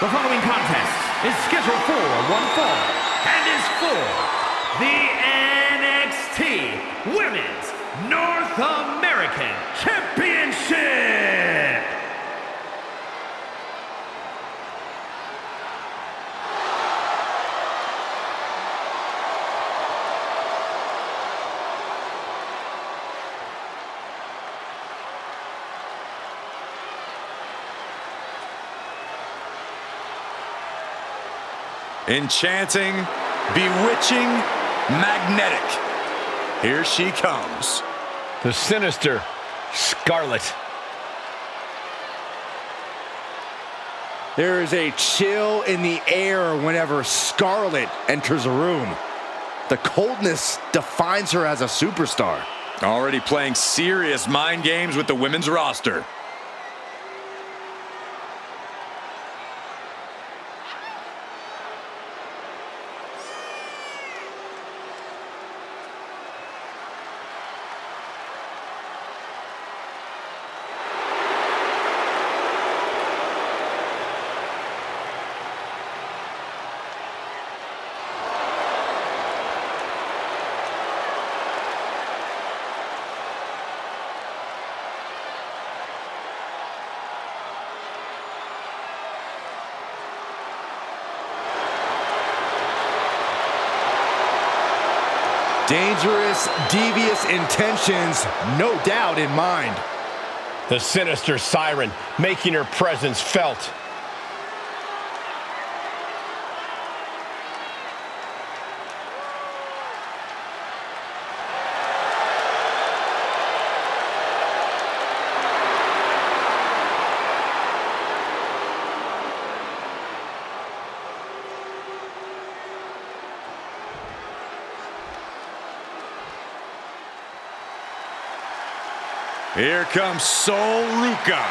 The following contest is scheduled for one fall and is for the NXT Women's North American Championship. Enchanting, bewitching, magnetic. Here she comes. The sinister Scarlett. There is a chill in the air whenever Scarlett enters a room. The coldness defines her as a superstar. Already playing serious mind games with the women's roster. Dangerous, devious intentions, no doubt in mind. The sinister siren making her presence felt. Here comes Sol Ruca.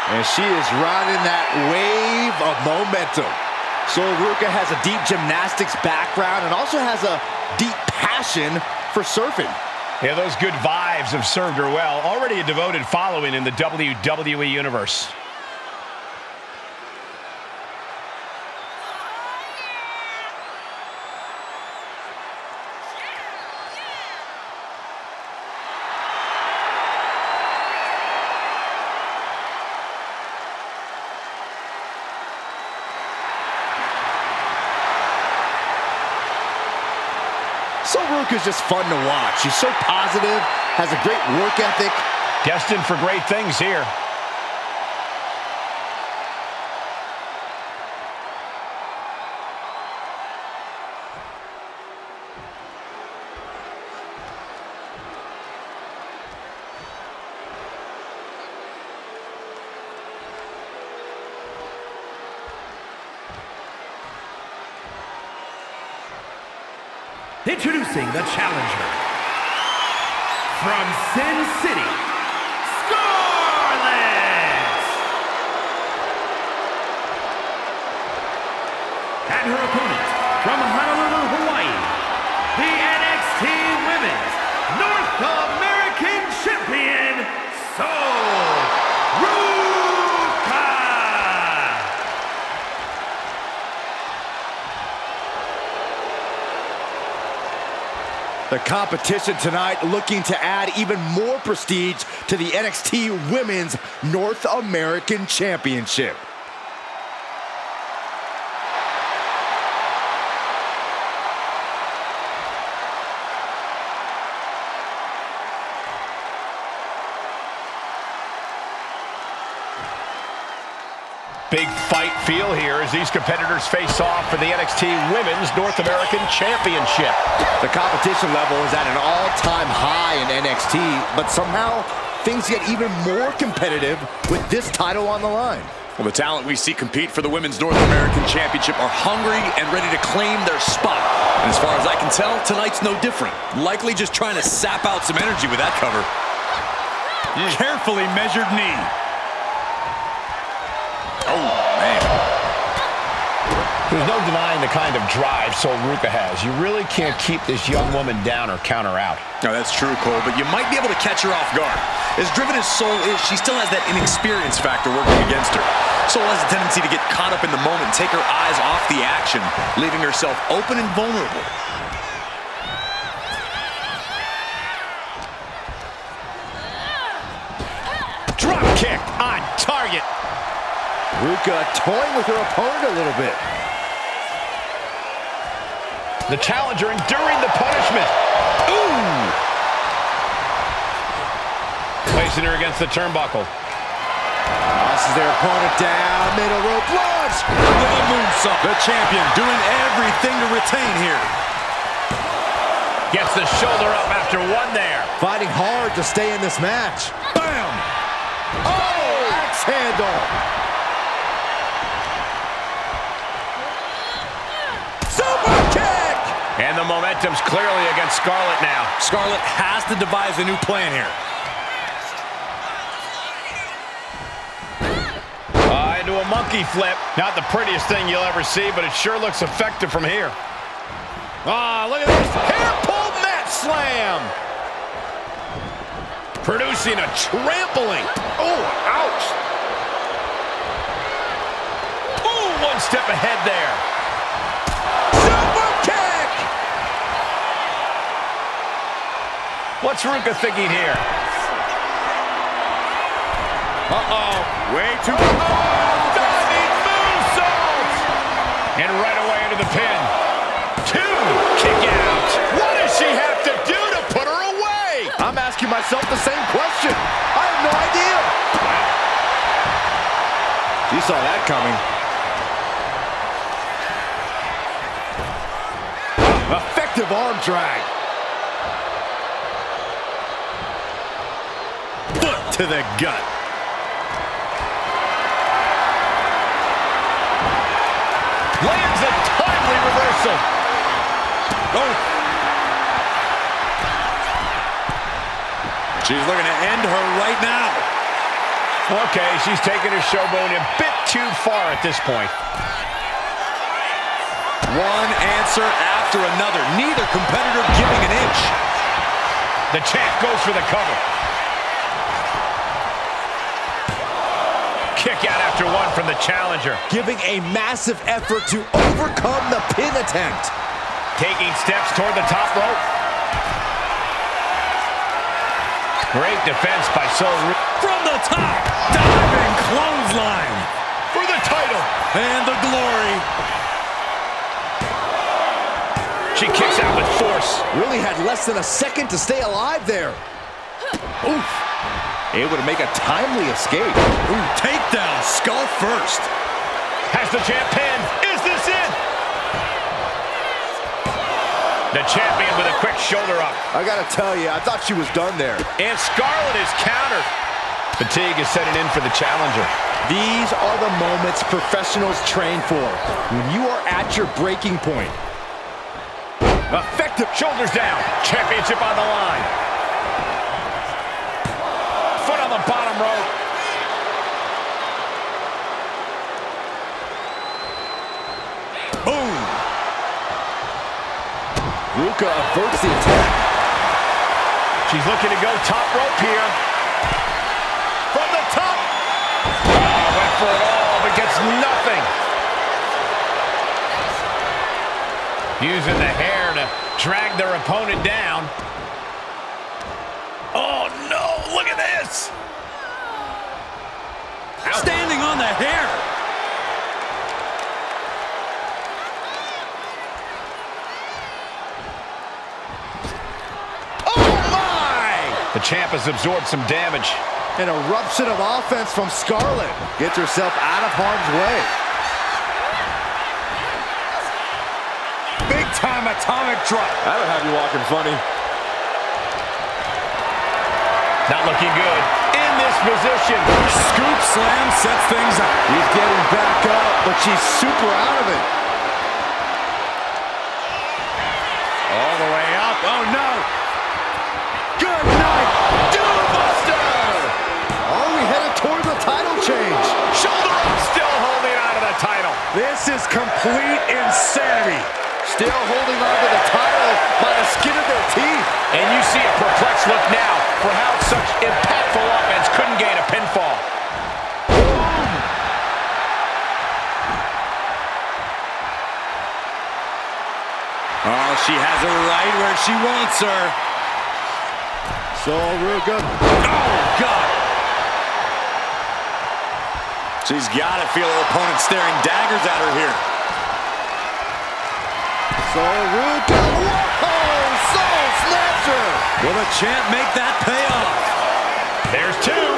And she is riding that wave of momentum. Sol Ruca has a deep gymnastics background and also has a deep passion for surfing. Yeah, those good vibes have served her well. Already a devoted following in the WWE Universe. Sol Ruca is just fun to watch. She's so positive, has a great work ethic. Destined for great things here. Introducing the challenger from Sin City, Scarlett! And her opponent from Honolulu, Hawaii, the NXT Women's North American Champion, Sol Ruca! The competition tonight looking to add even more prestige to the NXT Women's North American Championship. Big fight feel here as these competitors face off for the NXT Women's North American Championship. The competition level is at an all-time high in NXT, but somehow things get even more competitive with this title on the line. Well, the talent we see compete for the Women's North American Championship are hungry and ready to claim their spot. And as far as I can tell, tonight's no different. Likely just trying to sap out some energy with that cover. Carefully measured knee. Oh, man. There's no denying the kind of drive Sol Ruca has. You really can't keep this young woman down or count her out. No, that's true, Cole, but you might be able to catch her off guard. As driven as Sol is, she still has that inexperience factor working against her. Sol has a tendency to get caught up in the moment and take her eyes off the action, leaving herself open and vulnerable. Drop kick on target. Ruca toying with her opponent a little bit. The challenger enduring the punishment. Ooh! Placing her against the turnbuckle. Tosses their opponent down, middle rope launch. With a moonsault. The champion doing everything to retain here. Gets the shoulder up after one there. Fighting hard to stay in this match. Bam! Oh, axe handle. Super kick. And the momentum's clearly against Scarlett now. Scarlett has to devise a new plan here. Into a monkey flip. Not the prettiest thing you'll ever see, but it sure looks effective from here. Ah, look at this. Hair pull mat slam. Producing a trampling. Oh, ouch. Oh, one step ahead there. Super kick. What's Ruca thinking here? Uh-oh. Way too Diving moonsault! And right away into the pin. 2, kick out. What does she have to do to put her away? I'm asking myself the same question. I have no idea. She saw that coming. Effective arm drag. Foot to the gut. Lands a timely reversal. Oh. She's looking to end her right now. Okay, she's taking her showboat a bit too far at this point. One answer after another. Neither competitor giving an inch. The champ goes for the cover. Kick out after one from the challenger. Giving a massive effort to overcome the pin attempt. Taking steps toward the top rope. Great defense by Sol Ruca. From the top. Diving clothesline. For the title. And the glory. She kicks out with force. Really had less than a second to stay alive there. Oof. Able to make a timely escape. Ooh, takedown, skull first. Has the champ pinned. Is this it? The champion with a quick shoulder up. I gotta tell you, I thought she was done there. And Scarlett is countered. Fatigue is setting in for the challenger. These are the moments professionals train for. When you are at your breaking point. Effective. Shoulders down. Championship on the line. Foot on the bottom rope. Boom. Ruca averts the attack. She's looking to go top rope here. From the top. Went for it all, but gets nothing. Using the hair to drag their opponent down. Oh, no. Look at this. Standing on the hair. Oh, my! The champ has absorbed some damage. An eruption of offense from Scarlett. Gets herself out of harm's way. Big time atomic drop. That'll have you walking funny. Not looking good. In this position. Scoop slam sets things up. He's getting back up, but she's super out of it. All the way up. Oh, no. Good night. Doombuster! Are we headed toward the title change? Shoulder up, still holding on to the the title. This is complete insanity. Still holding on to the title by the skin of their teeth. And you see a perplexed look now for how such impactful offense couldn't gain a pinfall. Oh, she has her right where she wants her. Sol Ruca. Oh, God. She's got to feel her opponent staring daggers at her here. Sol Ruca. Whoa! Soul Snatcher! Will the champ make that pay off? There's two.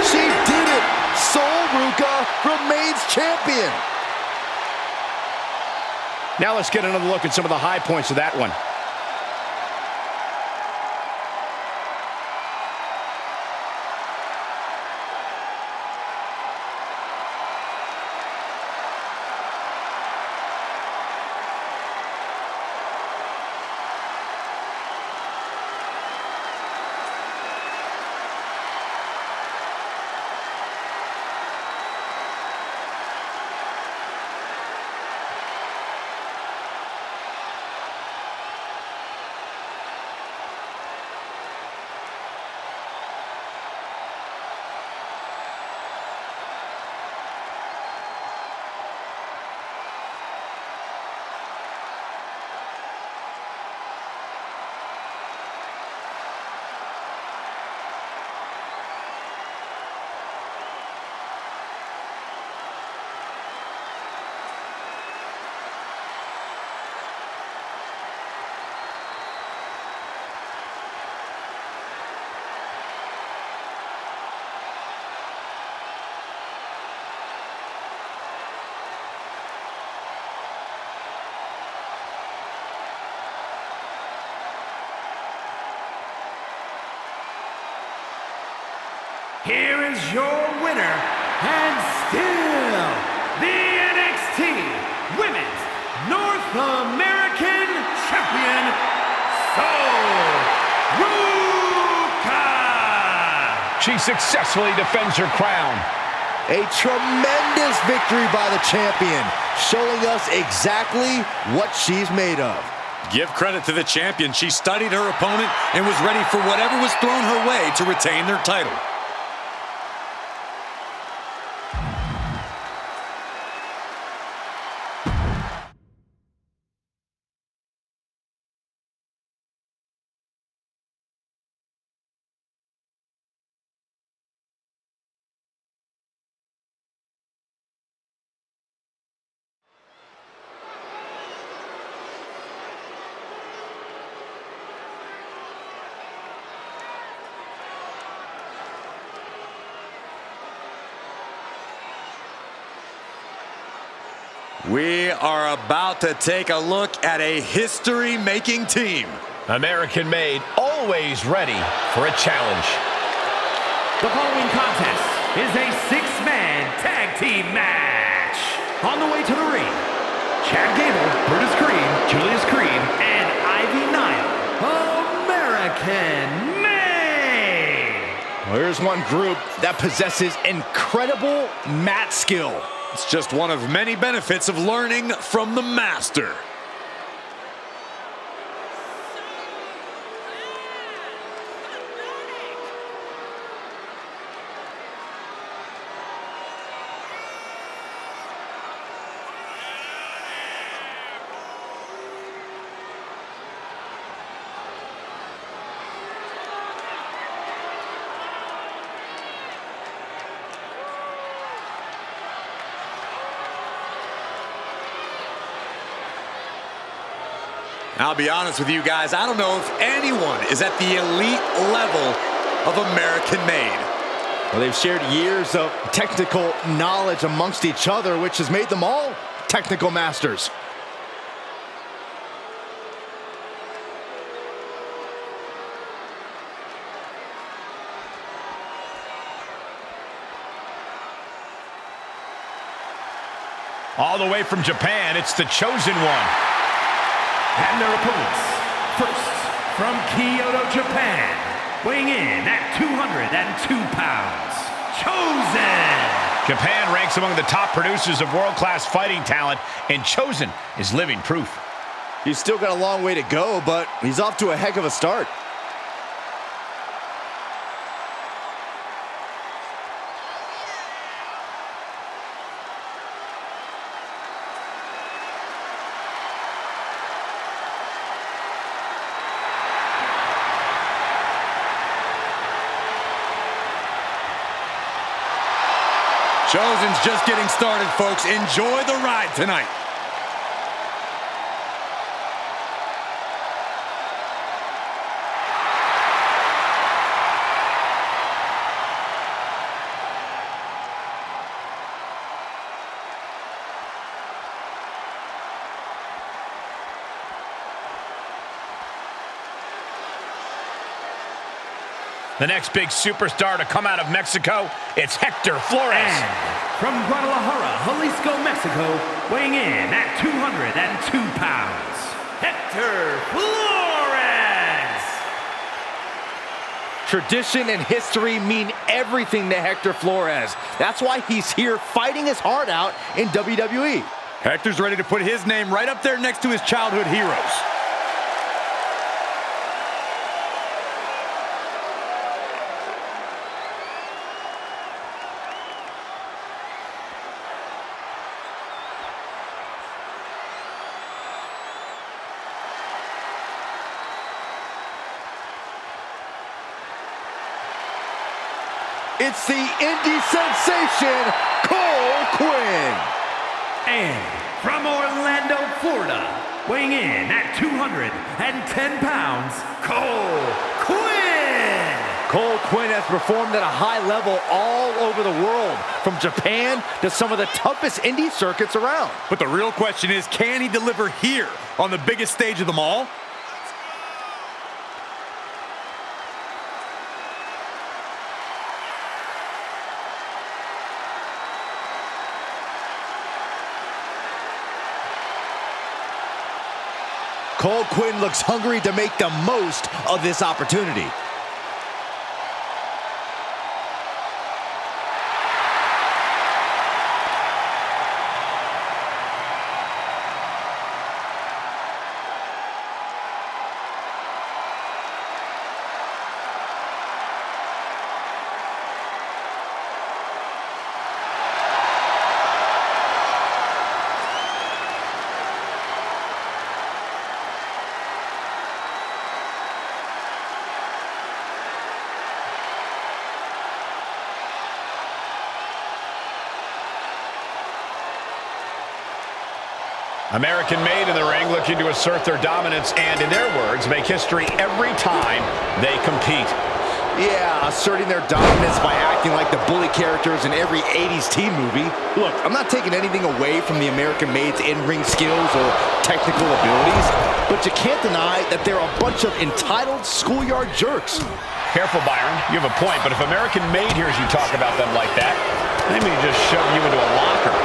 She did it! Sol Ruca remains champion. Now let's get another look at some of the high points of that one. Here is your winner, and still the NXT Women's North American Champion, Sol Ruca! She successfully defends her crown. A tremendous victory by the champion, showing us exactly what she's made of. Give credit to the champion. She studied her opponent and was ready for whatever was thrown her way to retain their title. We are about to take a look at a history-making team. American made, always ready for a challenge. The following contest is a six-man tag team match. On the way to the ring, Chad Gable, Brutus Creed, Julius Creed, and Ivy Nile, American made. Well, here's one group that possesses incredible mat skill. It's just one of many benefits of learning from the master. I'll be honest with you guys, I don't know if anyone is at the elite level of American made. Well, they've shared years of technical knowledge amongst each other, which has made them all technical masters. All the way from Japan, it's the Chosen One. And their opponents, first from Kyoto, Japan, weighing in at 202 pounds, Chosen! Japan ranks among the top producers of world-class fighting talent, and Chosen is living proof. He's still got a long way to go, but he's off to a heck of a start. Chosen's just getting started, folks. Enjoy the ride tonight. The next big superstar to come out of Mexico, it's Hector Flores. And from Guadalajara, Jalisco, Mexico, weighing in at 202 pounds, Hector Flores. Tradition and history mean everything to Hector Flores. That's why he's here fighting his heart out in WWE. Hector's ready to put his name right up there next to his childhood heroes. It's the indie sensation, Cole Quinn. And from Orlando, Florida, weighing in at 210 pounds, Cole Quinn. Cole Quinn has performed at a high level all over the world, from Japan to some of the toughest indie circuits around. But the real question is, can he deliver here on the biggest stage of them all? Cole Quinn looks hungry to make the most of this opportunity. American-made in the ring, looking to assert their dominance and, in their words, make history every time they compete. Yeah, asserting their dominance by acting like the bully characters in every 80s teen movie. Look, I'm not taking anything away from the American-made's in-ring skills or technical abilities, but you can't deny that they're a bunch of entitled schoolyard jerks. Careful, Byron. You have a point, but if American-made hears you talk about them like that, they may just shove you into a locker.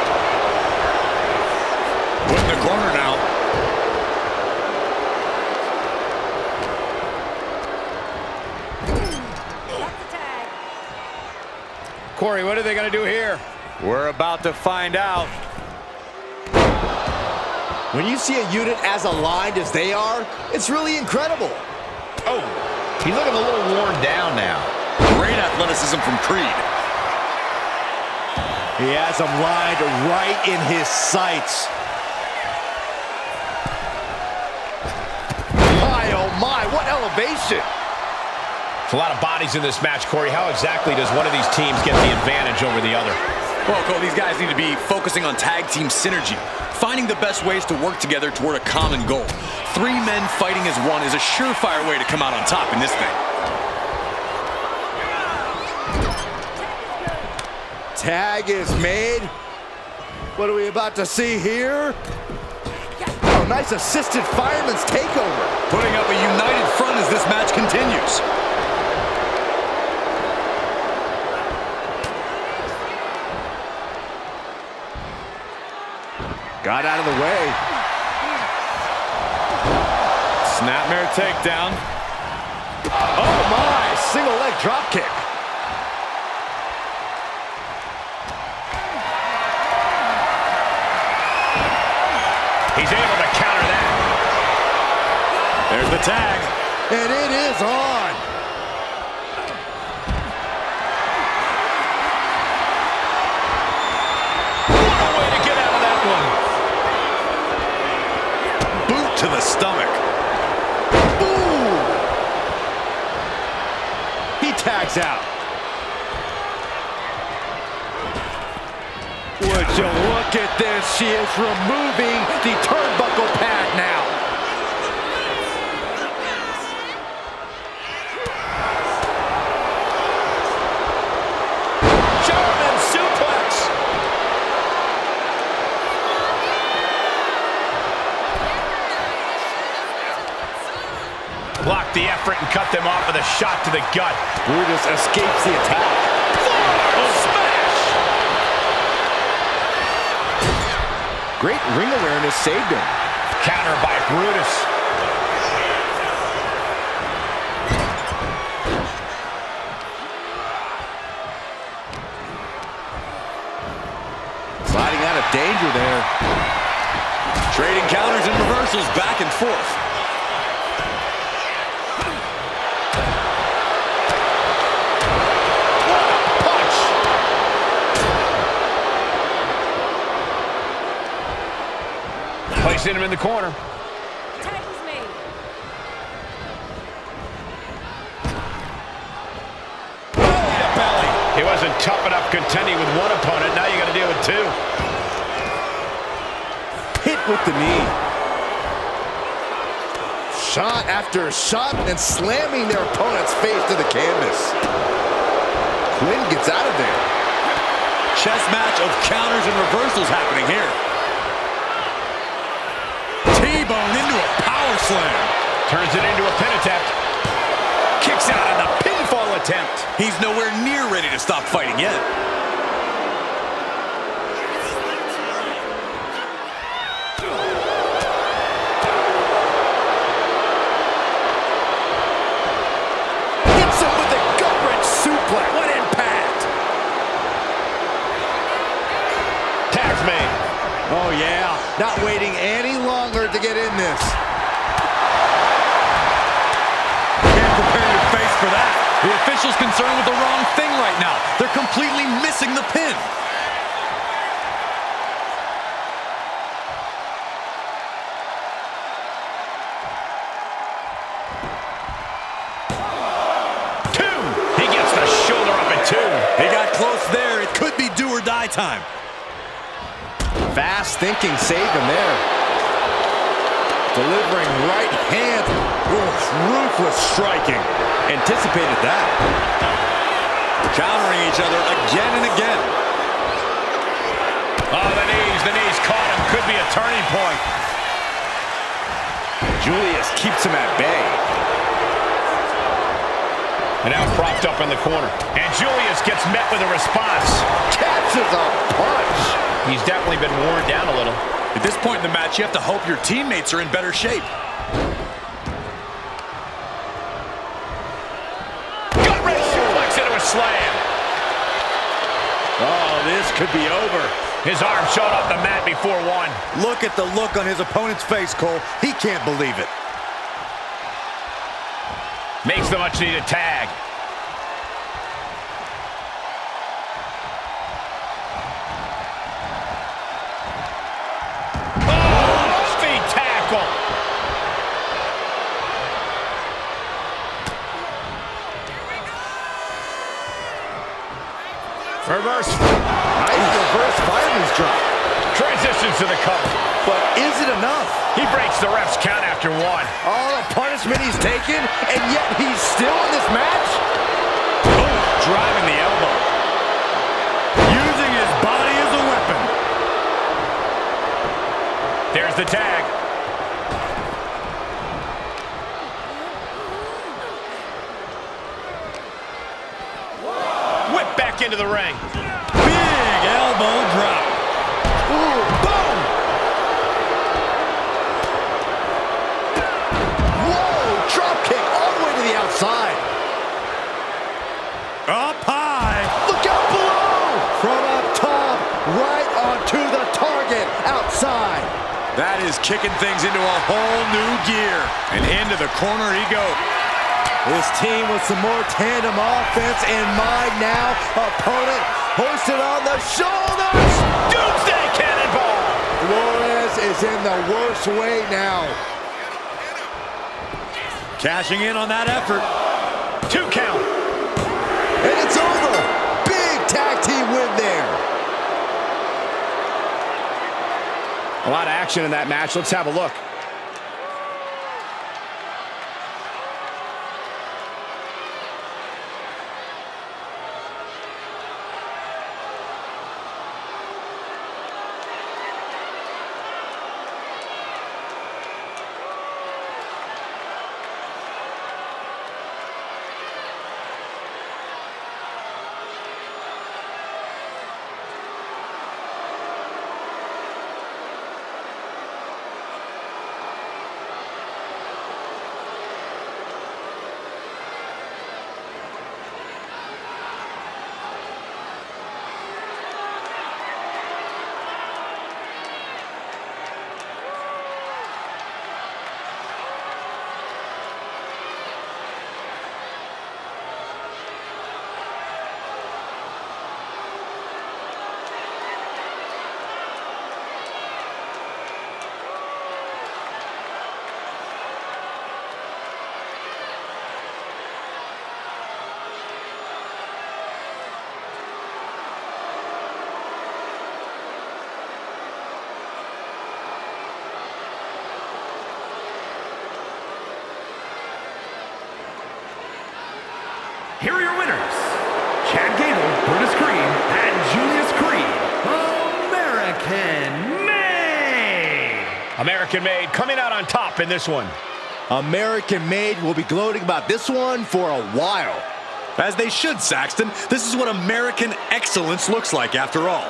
Put in the corner now. Corey, what are they going to do here? We're about to find out. When you see a unit as aligned as they are, it's really incredible. Oh, he's looking a little worn down now. Great athleticism from Creed. He has them lined right in his sights. My, oh my, what elevation! There's a lot of bodies in this match, Corey. How exactly does one of these teams get the advantage over the other? Well, Cole, these guys need to be focusing on tag team synergy, finding the best ways to work together toward a common goal. 3 men fighting as one is a surefire way to come out on top in this thing. Tag is made. What are we about to see here? Oh, nice assisted fireman's takeover. Putting up a united front as this match continues. Got out of the way. Snapmare takedown. Oh my, single leg drop kick. the tag. And it is on. What a way to get out of that one. Boot to the stomach. Ooh. He tags out. Would you look at this? She is removing the turnbuckle pad now. German suplex. Blocked the effort and cut them off with a shot to the gut. Brutus escapes the attack. Smash! Great ring awareness saved him. Counter by Brutus. Sliding out of danger there. Trading counters and reversals back and forth. Punch! Placing him in the corner. Tag is made. Belly. He wasn't tough enough contending with one opponent. Now you got to deal with two. Hit with the knee. Shot after shot and slamming their opponent's face to the canvas. Quinn gets out of there. Chess match of counters and reversals happening here. T-bone into a power slam. Turns it into a pin attempt. Kicks out on the pinfall attempt. He's nowhere near ready to stop fighting yet. Hits him with a gut-wrench suplex. What impact! Tag's made. Oh, yeah. Not waiting any longer to get in this. Can't prepare your face for that. The official's concerned with the wrong thing right now. They're completely missing the pin. Two. He gets the shoulder up at two. They got close there. It could be do or die time. Fast thinking saved him there. Delivering right hand. Oof, ruthless striking. Anticipated that. Countering each other again and again. Oh, the knees caught him. Could be a turning point. Julius keeps him at bay. And now propped up in the corner. And Julius gets met with a response. Catches a punch. He's definitely been worn down a little. At this point in the match, you have to hope your teammates are in better shape. Gut-wrench suplex into a slam. Oh, this could be over. His arm showed off the mat before one. Look at the look on his opponent's face, Cole. He can't believe it. Makes the much-needed tag. Oh, feet tackle. Reverse. Nice reverse fireman's drop. Transitions to the cover. But is it enough? He breaks the ref's count after one. All the punishment he's taken, and yet he's still in this match? Boom, driving the elbow. Using his body as a weapon. There's the tag. Whip back into the ring. Big elbow drop. Ooh, boom! Whoa, drop kick all the way to the outside. Up high. Look out below! From up top, right onto the target, outside. That is kicking things into a whole new gear. And into the corner he goes. This team with some more tandem offense in mind now. Opponent hoisted on the shoulders. Doomsday Cannonball. Flores is in the worst way now. Cashing in on that effort. 2 count. And it's over. Big tag team win there. A lot of action in that match. Let's have a look. Here are your winners, Chad Gable, Brutus Creed, and Julius Creed, American Made. American Made coming out on top in this one. American Made will be gloating about this one for a while. As they should, Saxton. This is what American excellence looks like after all.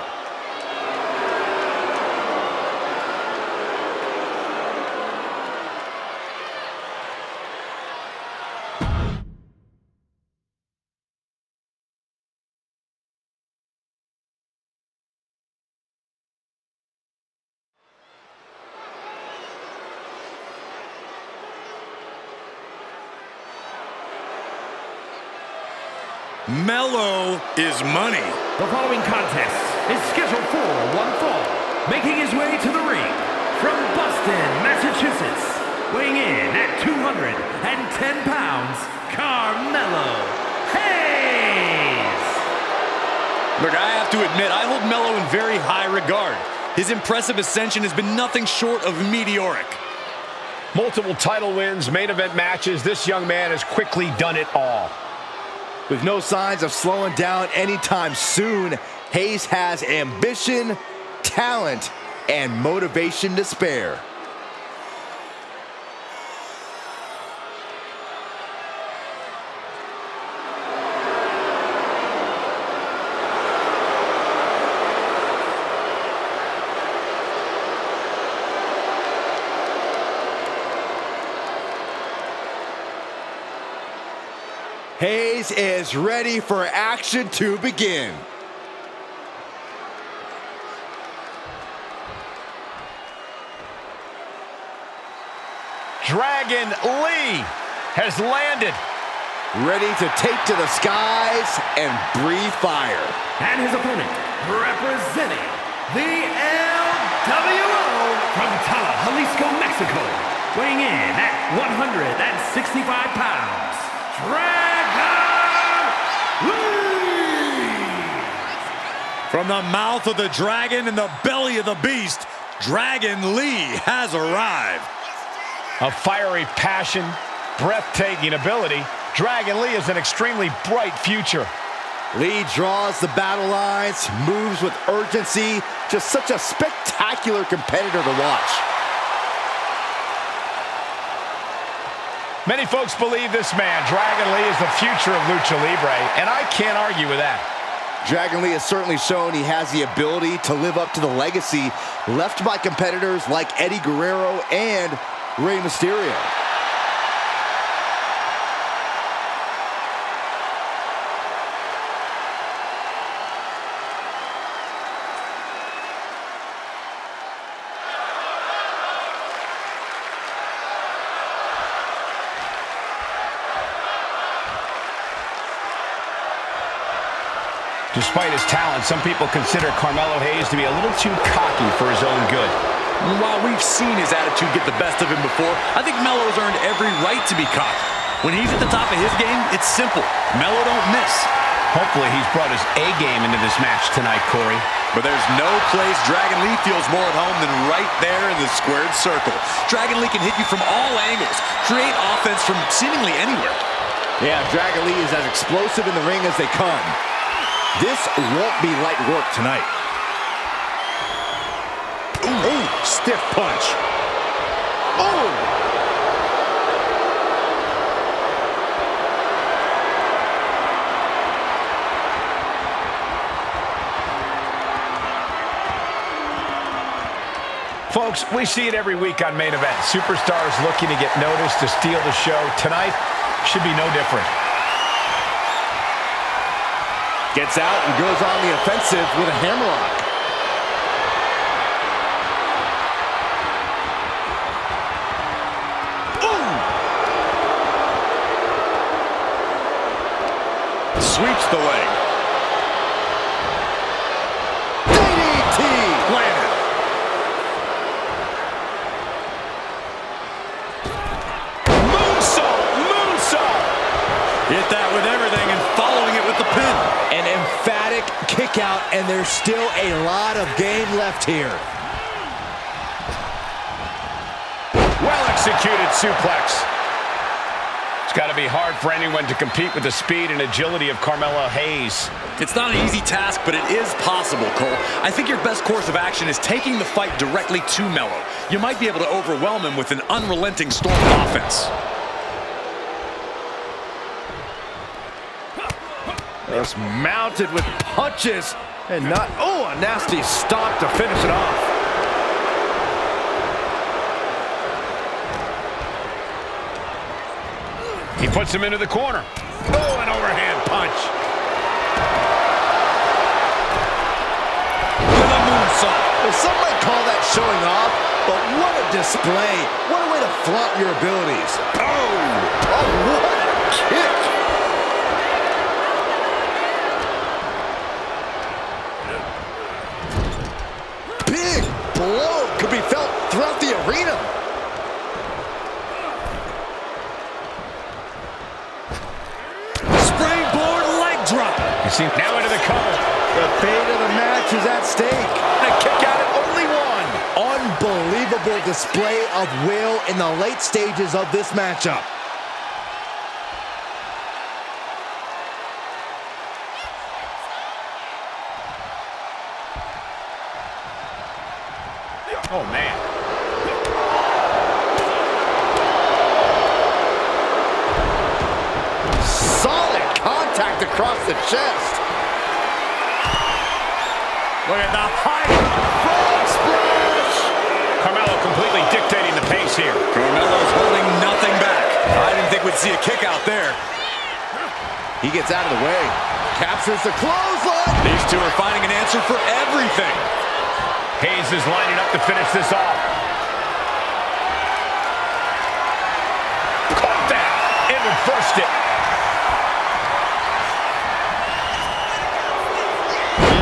Mello is money. The following contest is scheduled for one fall. Making his way to the ring from Boston, Massachusetts, weighing in at 210 pounds, Carmelo Hayes. Look, I have to admit, I hold Mello in very high regard. His impressive ascension has been nothing short of meteoric. Multiple title wins, main event matches. This young man has quickly done it all. With no signs of slowing down anytime soon, Hayes has ambition, talent, and motivation to spare. Hayes is ready for action to begin. Dragon Lee has landed. Ready to take to the skies and breathe fire. And his opponent, representing the LWO from Tala, Jalisco, Mexico, weighing in at 165 pounds, Dragon Lee! From the mouth of the dragon and the belly of the beast, Dragon Lee has arrived. A fiery passion, breathtaking ability. Dragon Lee has an extremely bright future. Lee draws the battle lines, moves with urgency. Just such a spectacular competitor to watch. Many folks believe this man, Dragon Lee, is the future of Lucha Libre, and I can't argue with that. Dragon Lee has certainly shown he has the ability to live up to the legacy left by competitors like Eddie Guerrero and Rey Mysterio. Despite his talent, some people consider Carmelo Hayes to be a little too cocky for his own good. While we've seen his attitude get the best of him before, I think Melo's earned every right to be cocky. When he's at the top of his game, it's simple. Melo don't miss. Hopefully he's brought his A-game into this match tonight, Corey. But there's no place Dragon Lee feels more at home than right there in the squared circle. Dragon Lee can hit you from all angles, create offense from seemingly anywhere. Yeah, Dragon Lee is as explosive in the ring as they come. This won't be light work tonight. Ooh, stiff punch. Oh! Folks, we see it every week on Main Event. Superstars looking to get noticed to steal the show. Tonight should be no different. Gets out and goes on the offensive with a hammerlock. Ooh! Sweeps the leg. DDT! Landed. Hit that with everything and following it with the pin. An emphatic kick out, and there's still a lot of game left here. Well executed suplex. It's got to be hard for anyone to compete with the speed and agility of Carmelo Hayes. It's not an easy task, but it is possible, Cole. I think your best course of action is taking the fight directly to Melo. You might be able to overwhelm him with an unrelenting storm of offense. Just mounted with punches and not, oh, a nasty stop to finish it off. He puts him into the corner. Oh, an overhand punch. With a moonsault. Well, some might call that showing off, but what a display. What a way to flaunt your abilities. Oh, what a kick. Big blow could be felt throughout the arena. Springboard leg drop. You see, now into the cover. The fate of the match is at stake. A kick out at only one. Unbelievable display of will in the late stages of this matchup. Oh, man. Solid contact across the chest. Look at the height. Frog splash. Carmelo completely dictating the pace here. Carmelo's holding nothing back. I didn't think we'd see a kick out there. He gets out of the way. Captures the clothesline. These two are finding an answer for everything. Hayes is lining up to finish this off. Caught that. It reversed it.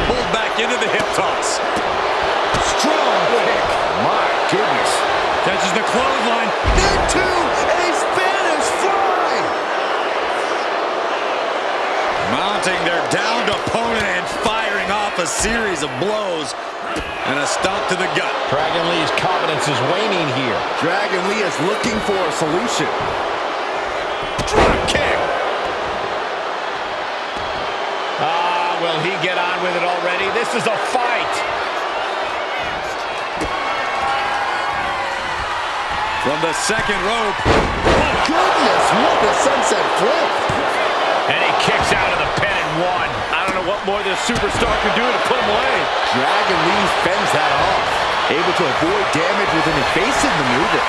Pulled back into the hip toss. Strong kick. My goodness. Catches the clothesline. There two, and a Spanish fly. Mounting their downed opponent and firing off a series of blows. And a stomp to the gut. Dragon Lee's confidence is waning here. Dragon Lee is looking for a solution. Drop kick. Will he get on with it already? This is a fight. From the second rope. Oh, goodness, what a sunset flip. And he kicks out of the pin and one. I don't know what more this superstar can do to put him away. Dragon Lee fends that off, able to avoid damage with an evasive maneuver.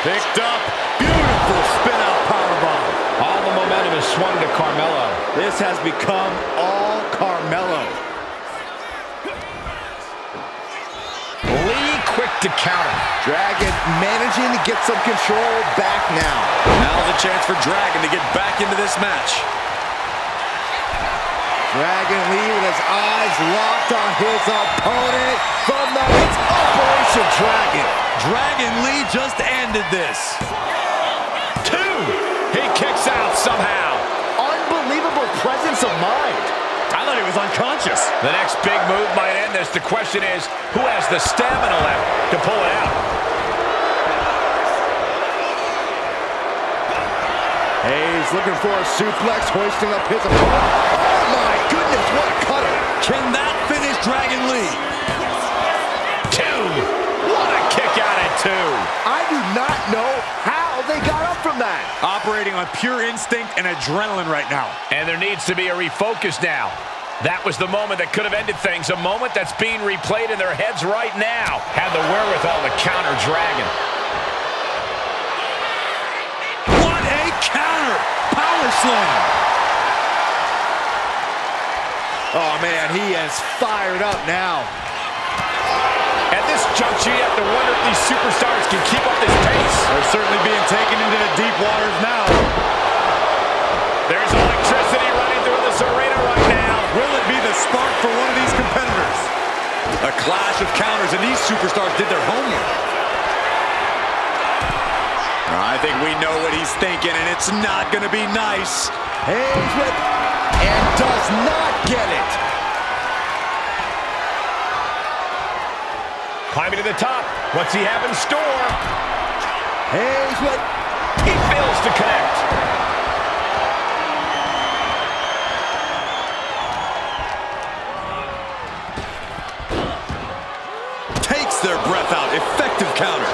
Picked up. Beautiful spin-out powerbomb. All the momentum is swung to Carmelo. This has become all Carmelo. Lee quick to counter. Dragon managing to get some control back now. Now's a chance for Dragon to get back into this match. Dragon Lee with his eyes locked on his opponent from the it's Operation Dragon. Dragon Lee just ended this. 2. He kicks out somehow. Unbelievable presence of mind. I thought he was unconscious. The next big move might end this. The question is, who has the stamina left to pull it out? Hayes looking for a suplex, hoisting up his opponent. Oh my goodness, what a cutter. Can that finish Dragon Lee? 2. What a kick out at 2. I do not know how they got up from that. Operating on pure instinct and adrenaline right now. And there needs to be a refocus now. That was the moment that could have ended things, a moment that's being replayed in their heads right now. Had the wherewithal to counter Dragon. What a counter! Power slam! Oh man, he is fired up now. At this juncture, you have to wonder if these superstars can keep up this pace. They're certainly being taken into the deep waters now. There's electricity running through this arena right now. Will it be the spark for one of these competitors? A clash of counters, and these superstars did their homework. I think we know what he's thinking, and it's not going to be nice. Hayes with, and does not get it. Climbing to the top. What's he have in store? Hayes with, He fails to connect. Takes their breath out. Effective counter.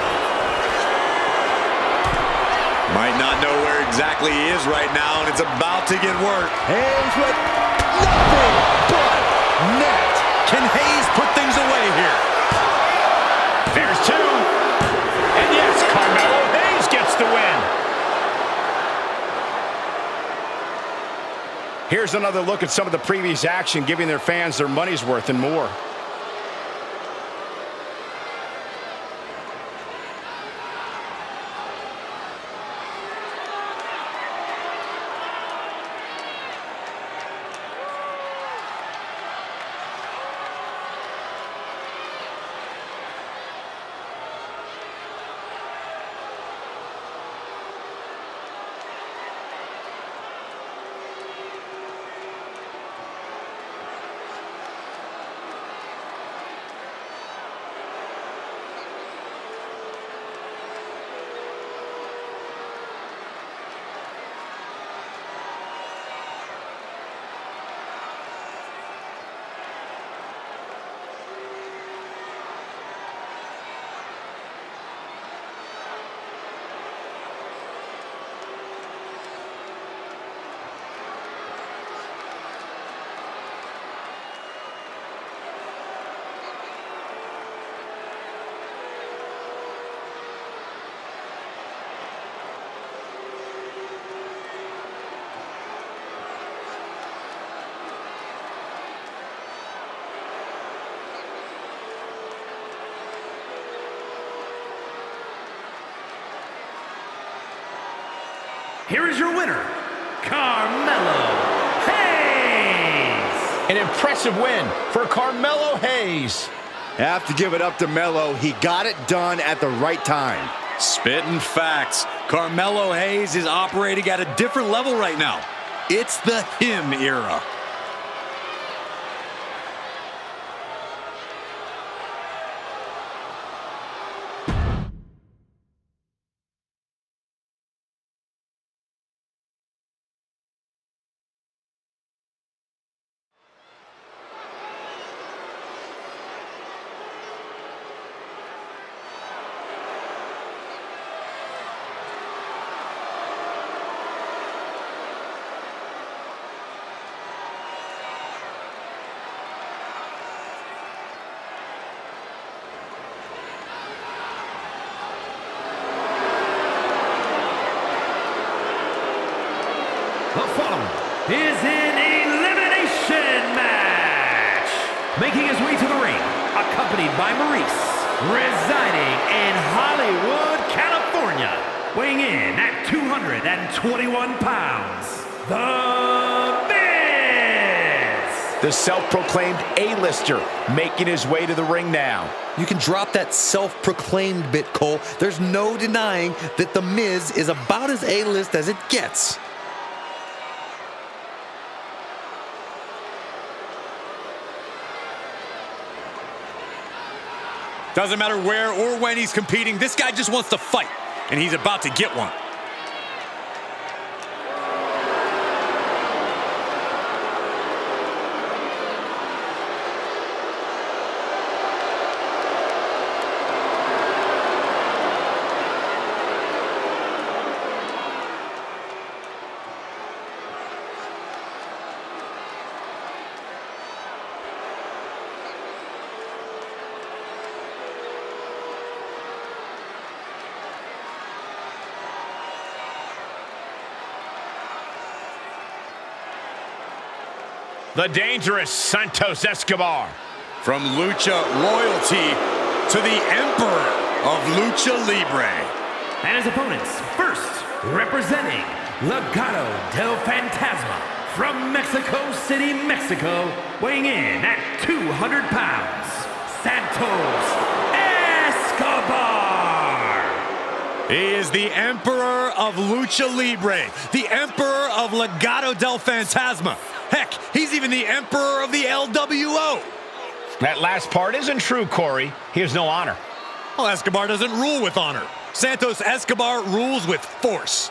Might not know where exactly he is right now, and it's about to get work. Hayes with nothing but net. Can Hayes put things away here? There's 2. And yes, Carmelo Hayes gets the win. Here's another look at some of the previous action, giving their fans their money's worth and more. Here is your winner, Carmelo Hayes. An impressive win for Carmelo Hayes. Have to give it up to Melo. He got it done at the right time. Spitting facts. Carmelo Hayes is operating at a different level right now. It's the him era. The following is an elimination match. Making his way to the ring, accompanied by Maurice, residing in Hollywood, California, weighing in at 221 pounds, The Miz! The self-proclaimed A-lister making his way to the ring now. You can drop that self-proclaimed bit, Cole. There's no denying that The Miz is about as A-list as it gets. Doesn't matter where or when he's competing, this guy just wants to fight, and he's about to get one. The dangerous Santos Escobar. From Lucha Royalty to the Emperor of Lucha Libre. And his opponents, first, representing Legado del Fantasma from Mexico City, Mexico, weighing in at 200 pounds, Santos Escobar. He is the Emperor of Lucha Libre, the Emperor of Legado del Fantasma. Heck, he's even the Emperor of the LWO. That last part isn't true, Corey. He has no honor. Well, Escobar doesn't rule with honor. Santos Escobar rules with force.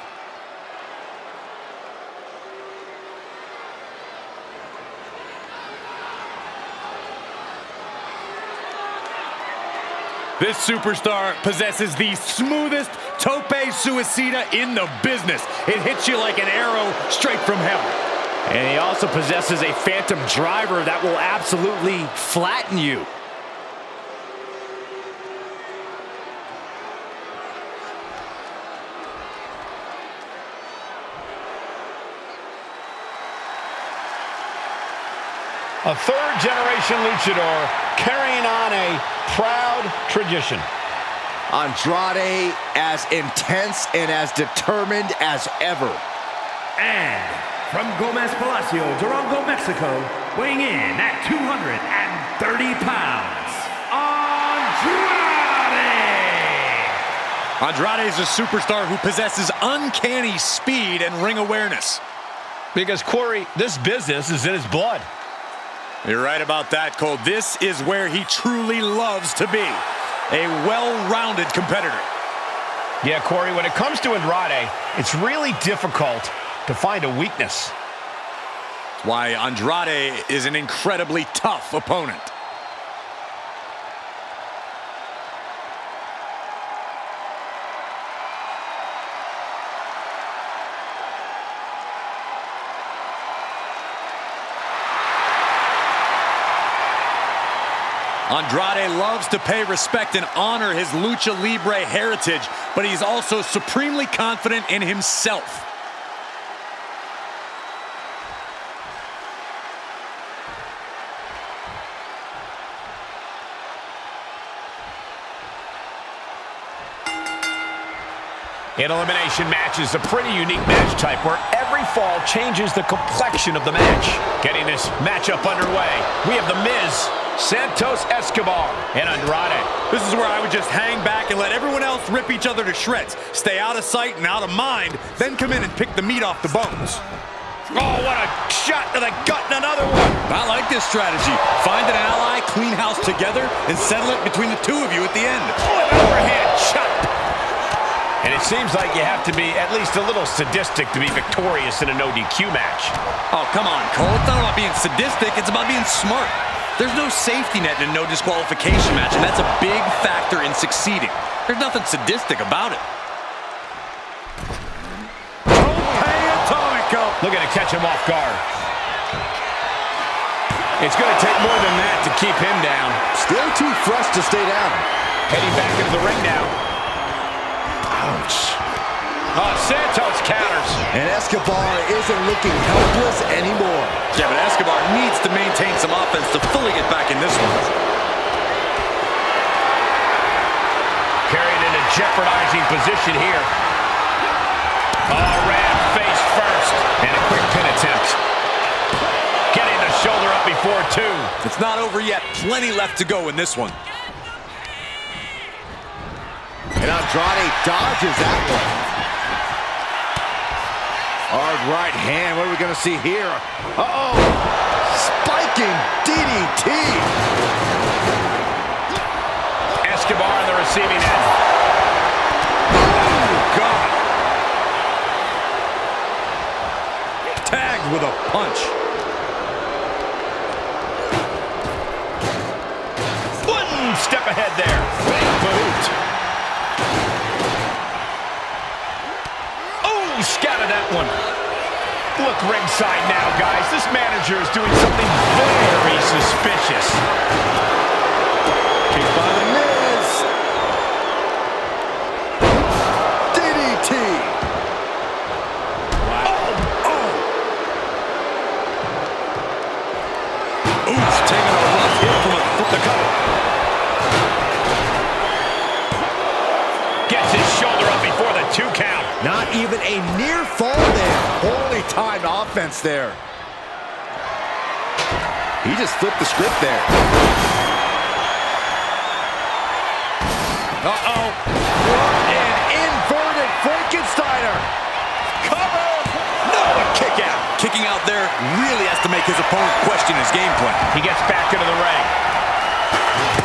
This superstar possesses the smoothest tope suicida in the business. It hits you like an arrow straight from hell. And he also possesses a phantom driver that will absolutely flatten you. A third-generation luchador carrying on a proud tradition. Andrade as intense and as determined as ever. And from Gomez Palacio, Durango, Mexico, weighing in at 230 pounds, Andrade! Andrade is a superstar who possesses uncanny speed and ring awareness. Because, Corey, this business is in his blood. You're right about that, Cole. This is where he truly loves to be. A well-rounded competitor. Yeah, Corey, when it comes to Andrade, it's really difficult to find a weakness. Why Andrade is an incredibly tough opponent. Andrade loves to pay respect and honor his Lucha Libre heritage, but he's also supremely confident in himself. An elimination match is a pretty unique match type where every fall changes the complexion of the match. Getting this matchup underway, we have The Miz, Santos Escobar, and Andrade. This is where I would just hang back and let everyone else rip each other to shreds. Stay out of sight and out of mind, then come in and pick the meat off the bones. Oh, what a shot to the gut and another one. I like this strategy. Find an ally, clean house together, and settle it between the two of you at the end. Oh, an overhand shot. And it seems like you have to be at least a little sadistic to be victorious in a no DQ match. Oh, come on, Cole. It's not about being sadistic. It's about being smart. There's no safety net in a no disqualification match, and that's a big factor in succeeding. There's nothing sadistic about it. Atomico. Looking to catch him off guard. It's going to take more than that to keep him down. Still too fresh to stay down. Heading back into the ring now. Ouch. Oh, Santos counters. And Escobar isn't looking helpless anymore. Yeah, but Escobar needs to maintain some offense to fully get back in this one. jeopardizing position here. Oh, ran face first. And a quick pin attempt. Getting the shoulder up before two. It's not over yet. Plenty left to go in this one. And Andrade dodges that one. Hard right hand. What are we going to see here? Uh-oh. Spiking DDT. Escobar on the receiving end. Oh, God. Tagged with a punch. One step ahead there. Big boot. Oh, scattered that one. Look ringside now, guys. This manager is doing something very suspicious. Kick by the Miz. DDT. Oops, taking a rough hit from the cover. Gets his shoulder up before the 2 count. Not even a near fall there. Poorly timed offense there. He just flipped the script there. Uh-oh. An inverted Frankensteiner. Cover. No, a kick out. Kicking out there really has to make his opponent question his game plan. He gets back into the ring.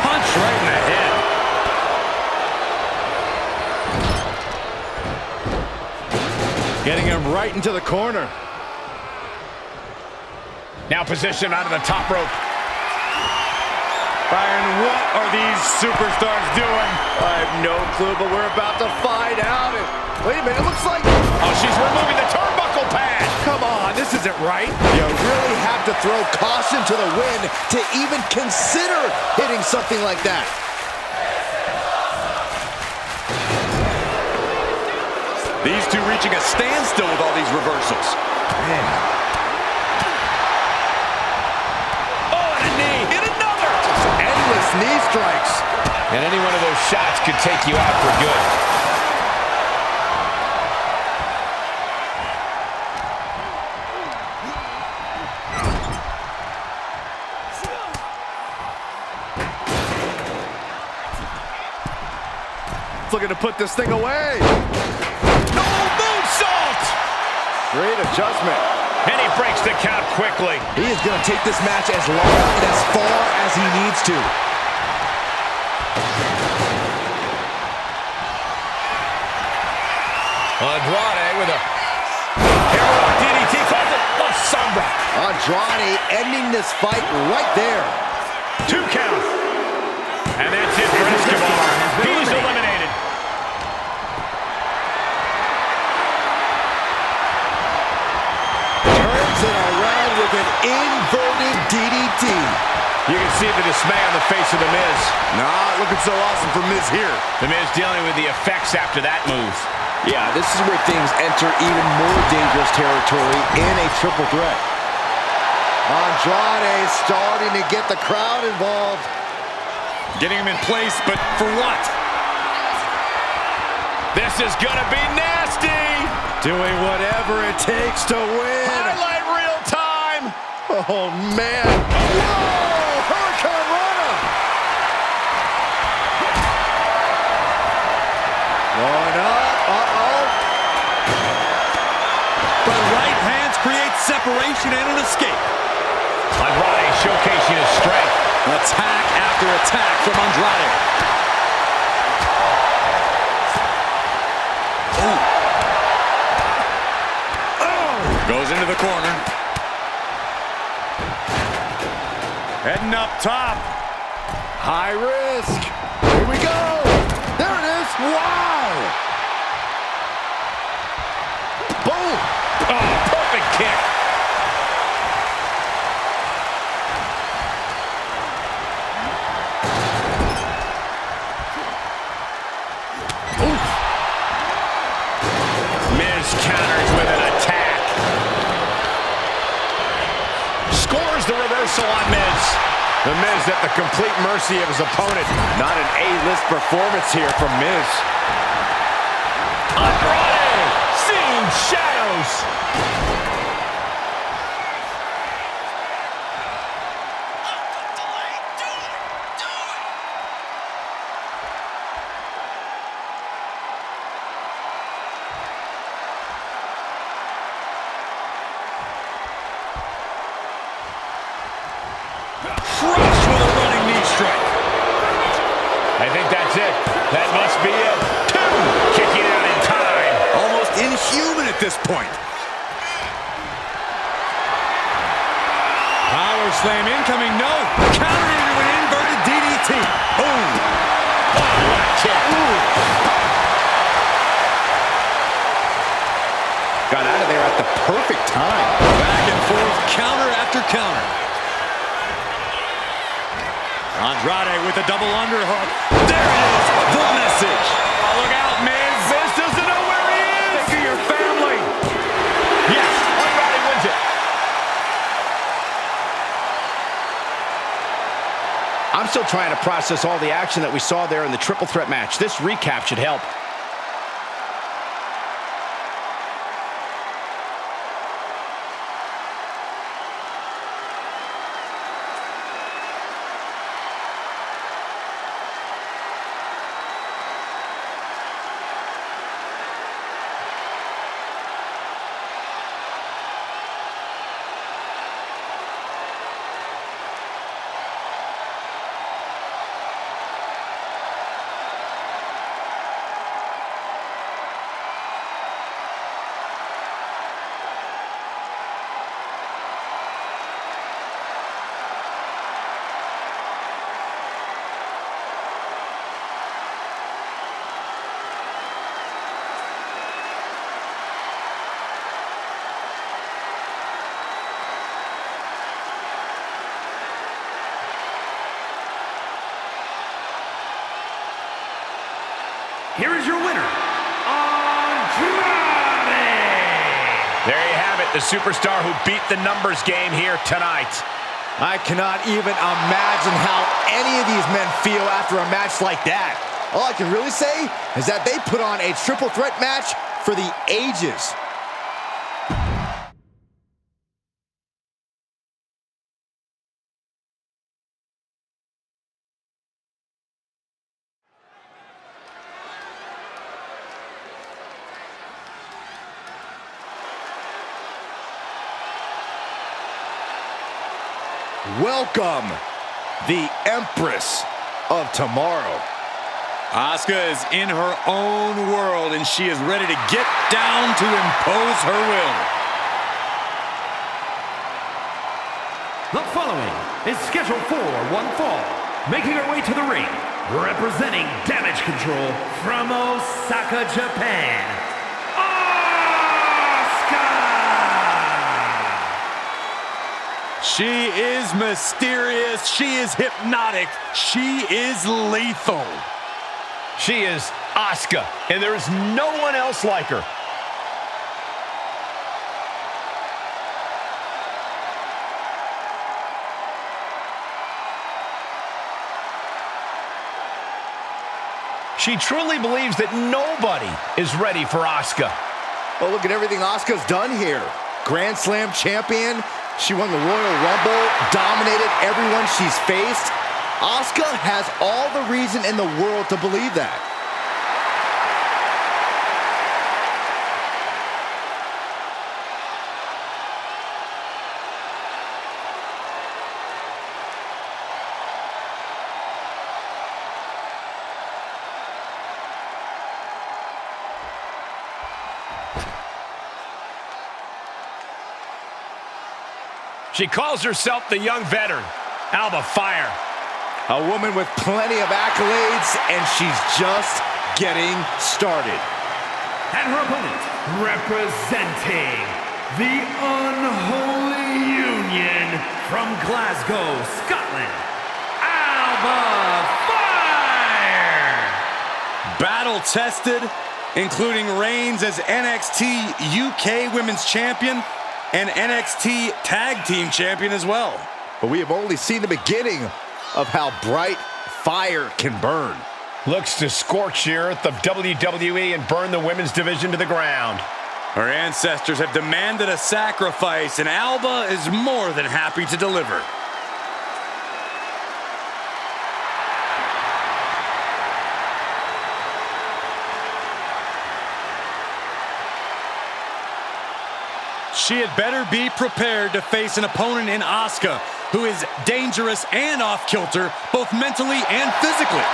Punch right in the head. Getting him right into the corner. Now positioned onto the top rope. Byron, what are these superstars doing? I have no clue, but we're about to find out. Wait a minute, it looks like... Oh, she's removing the turnbuckle pad. Come on, this isn't right. You really have to throw caution to the wind to even consider hitting something like that. These two reaching a standstill with all these reversals. Man. Oh, and a knee. Hit another. Just endless knee strikes. And any one of those shots could take you out for good. Looking to put this thing away. No moonsault! Great adjustment. And he breaks the count quickly. He is going to take this match as long and as far as he needs to. Andrade with a heroic DDT calls it La Sombra. Andrade ending this fight right there. 2 count. And that's it for Escobar. He's eliminated. Turns it around with an inverted DDT. You can see the dismay on the face of The Miz. Not looking so awesome for Miz here. The Miz dealing with the effects after that move. Yeah, this is where things enter even more dangerous territory in a triple threat. Andrade starting to get the crowd involved. Getting him in place, but for what? This is gonna be nasty. Doing whatever it takes to win. Highlight real time. Oh, man. Whoa! Hurricane Rana! Going up. Uh-oh. The right hands create separation and an escape. Andrade showcasing his strength. Attack after attack from Andrade. Goes into the corner. Heading up top. High risk. Here we go. There it is. Wow. Boom. Oh, perfect kick. Oof. Miz counters with an attack. Scores the reversal on Miz. The Miz at the complete mercy of his opponent. Not an A-list performance here from Miz. Andrade! Seeing shadows! Crushed with a running knee strike. I think that's it. That must be it. 2! Kicking out in time. Almost inhuman at this point. Power slam incoming, no. Countered into an inverted DDT. Boom. Oh, what a kick. Got out of there at the perfect time. Back and forth, counter after counter. Andrade with a double underhook. There it is, the message. Oh, look out, Miz. Miz doesn't know where he is. Think of your family. Yes, Andrade wins it. I'm still trying to process all the action that we saw there in the triple threat match. This recap should help. Here is your winner, Andrade! There you have it, the superstar who beat the numbers game here tonight. I cannot even imagine how any of these men feel after a match like that. All I can really say is that they put on a triple threat match for the ages. Welcome, the Empress of Tomorrow. Asuka is in her own world, and she is ready to get down to impose her will. The following is scheduled for one fall. Making her way to the ring, representing Damage Control from Osaka, Japan, She is mysterious. She is hypnotic. She is lethal. She is Asuka, and there is no one else like her. She truly believes that nobody is ready for Asuka. Oh, look at everything Asuka's done here. Grand Slam champion. She won the Royal Rumble, dominated everyone she's faced. Asuka has all the reason in the world to believe that. She calls herself the young veteran, Alba Fire. A woman with plenty of accolades, and she's just getting started. and her opponent, representing the Unholy Union from Glasgow, Scotland, Alba Fire! Battle-tested, including reigns as NXT UK Women's Champion and NXT Tag Team Champion as well. But we have only seen the beginning of how bright fire can burn. Looks to scorch the earth of WWE and burn the women's division to the ground. Her ancestors have demanded a sacrifice, and Alba is more than happy to deliver. She had better be prepared to face an opponent in Asuka who is dangerous and off-kilter, both mentally and physically.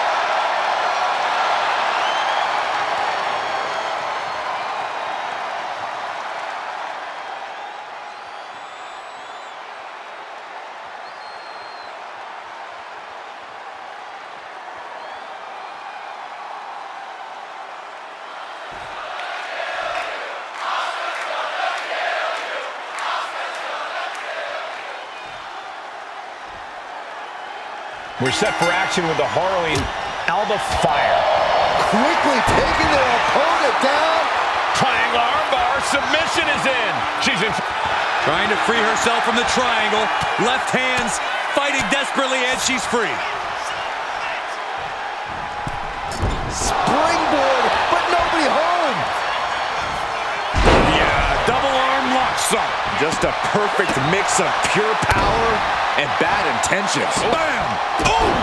We're set for action with the harrowing Alba Fire. Quickly taking their opponent down. Triangle armbar, submission is in. She's in. Trying to free herself from the triangle. Left hands fighting desperately, and she's free. Springboard, but nobody home. Yeah, double arm lock son. Just a perfect mix of pure power and bad intentions. Bam! Ooh!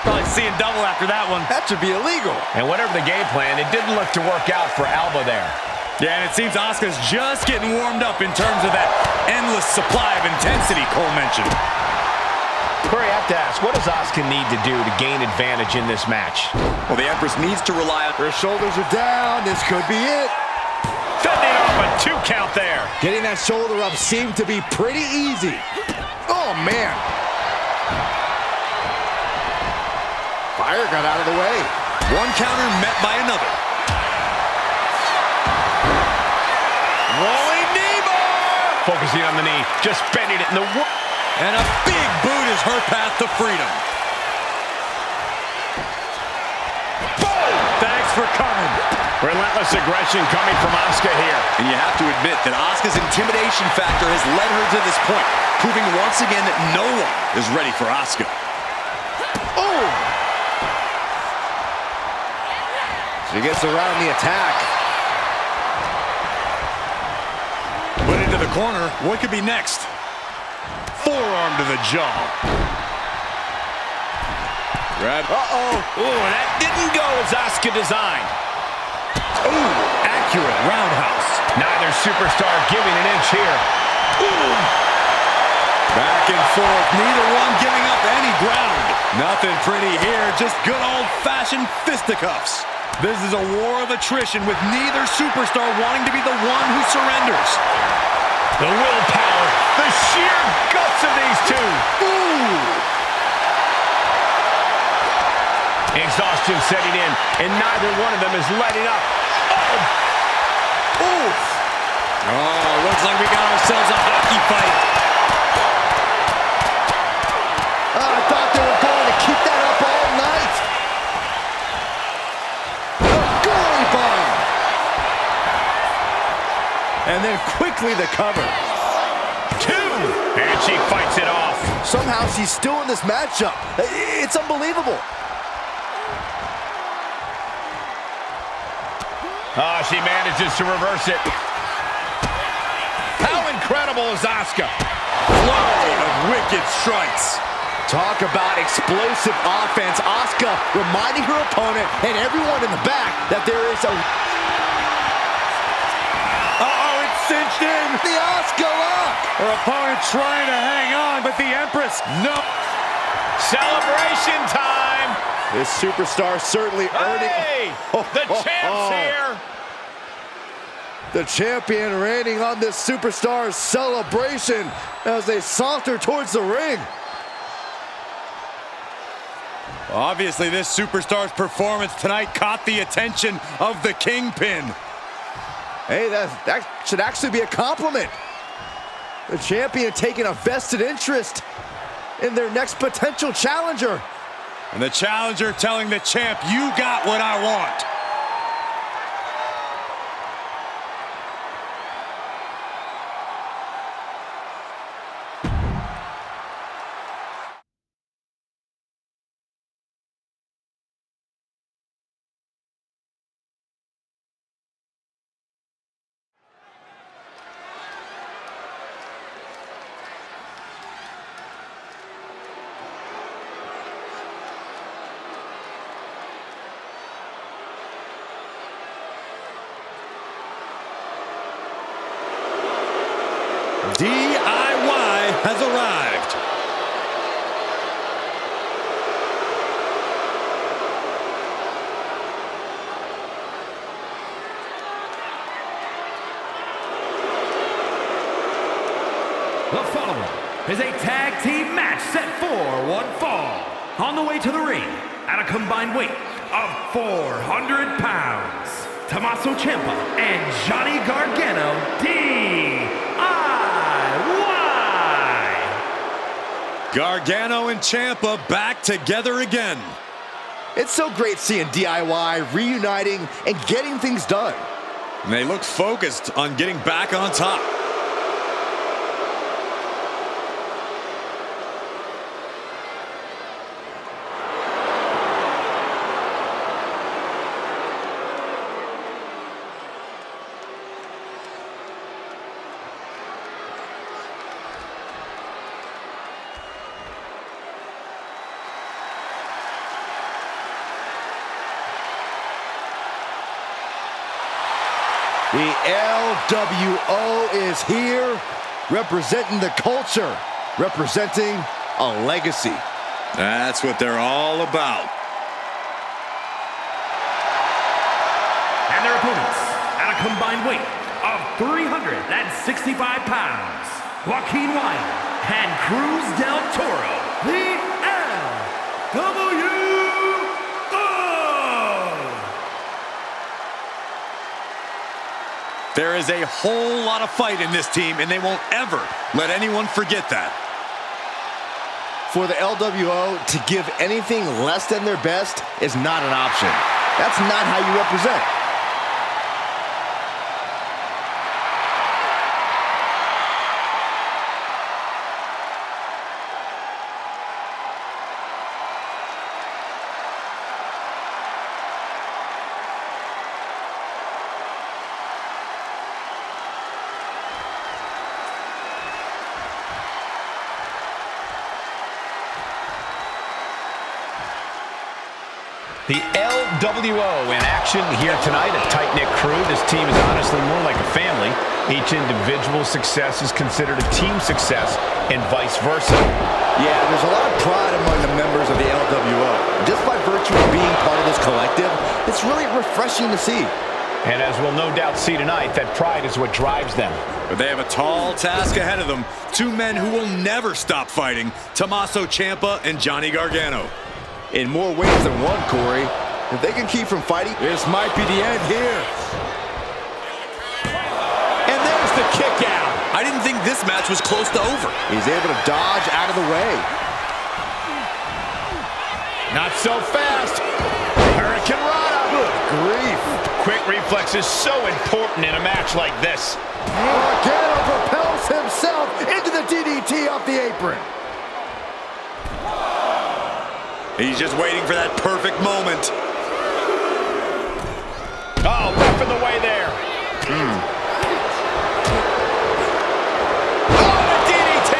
Probably seeing double after that one. That should be illegal. And whatever the game plan, it didn't look to work out for Alba there. Yeah, and it seems Asuka's just getting warmed up in terms of that endless supply of intensity Cole mentioned. Corey, I have to ask, what does Asuka need to do to gain advantage in this match? Well, the Empress needs to rely on... Her shoulders are down. This could be it. Fending off a 2 count there. Getting that shoulder up seemed to be pretty easy. Oh, man. Fire got out of the way. One counter met by another. Rolling knee bar. Focusing on the knee, just bending it in the... And a big boot is her path to freedom. Boom! Thanks for coming. Relentless aggression coming from Asuka here. And you have to admit that Asuka's intimidation factor has led her to this point, proving once again that no one is ready for Asuka. Oh! She gets around the attack. Put into the corner. What could be next? Forearm to the jaw. Grab. Uh-oh. Ooh, that didn't go as Asuka designed. Ooh, accurate roundhouse. Neither superstar giving an inch here. Ooh. Back and forth, neither one giving up any ground. Nothing pretty here, just good old-fashioned fisticuffs. This is a war of attrition with neither superstar wanting to be the one who surrenders. The willpower, the sheer guts of these two. Ooh. Exhaustion setting in, and neither one of them is letting up. Oh! Oof. Oh, looks like we got ourselves a hockey fight. I thought they were going to keep that up all night. The goalie bomb. And then quickly the cover. 2! And she fights it off. Somehow she's still in this matchup. It's unbelievable. Oh, she manages to reverse it. How incredible is Asuka? Flow of wicked strikes. Talk about explosive offense. Asuka reminding her opponent and everyone in the back that there is a... Uh-oh, it's cinched in. The Asuka lock. Her opponent trying to hang on, but the Empress, no. Celebration time. This superstar certainly earning... Hey, the champ's here. The champion reigning on this superstar's celebration as they saunter towards the ring. Obviously, this superstar's performance tonight caught the attention of the Kingpin. Hey, that should actually be a compliment. The champion taking a vested interest in their next potential challenger. And the challenger telling the champ, you got what I want. DIY has arrived. The following is a tag team match set for one fall. On the way to the ring, at a combined weight of 400 pounds, Tommaso Ciampa and Johnny Gargano, DIY. Gargano and Ciampa back together again. It's so great seeing DIY reuniting and getting things done. And they look focused on getting back on top. The LWO is here, representing the culture, representing a legacy. That's what they're all about. And their opponents, at a combined weight of 365 pounds, Joaquin Wilde and Cruz del Toro, the LWO. There is a whole lot of fight in this team, and they won't ever let anyone forget that. For the LWO to give anything less than their best is not an option. That's not how you represent. The LWO in action here tonight, a tight-knit crew. This team is honestly more like a family. Each individual success is considered a team success and vice versa. Yeah, there's a lot of pride among the members of the LWO. Just by virtue of being part of this collective, it's really refreshing to see. And as we'll no doubt see tonight, that pride is what drives them. But they have a tall task ahead of them. Two men who will never stop fighting, Tommaso Ciampa and Johnny Gargano. In more ways than one, Corey. If they can keep from fighting, this might be the end here. And there's the kick out. I didn't think this match was close to over. He's able to dodge out of the way. Not so fast. Hurricane Rana. Good grief. Quick reflex is so important in a match like this. Gargano propels himself into the DDT off the apron. He's just waiting for that perfect moment. Oh, rough in the way there. Oh, the DDT!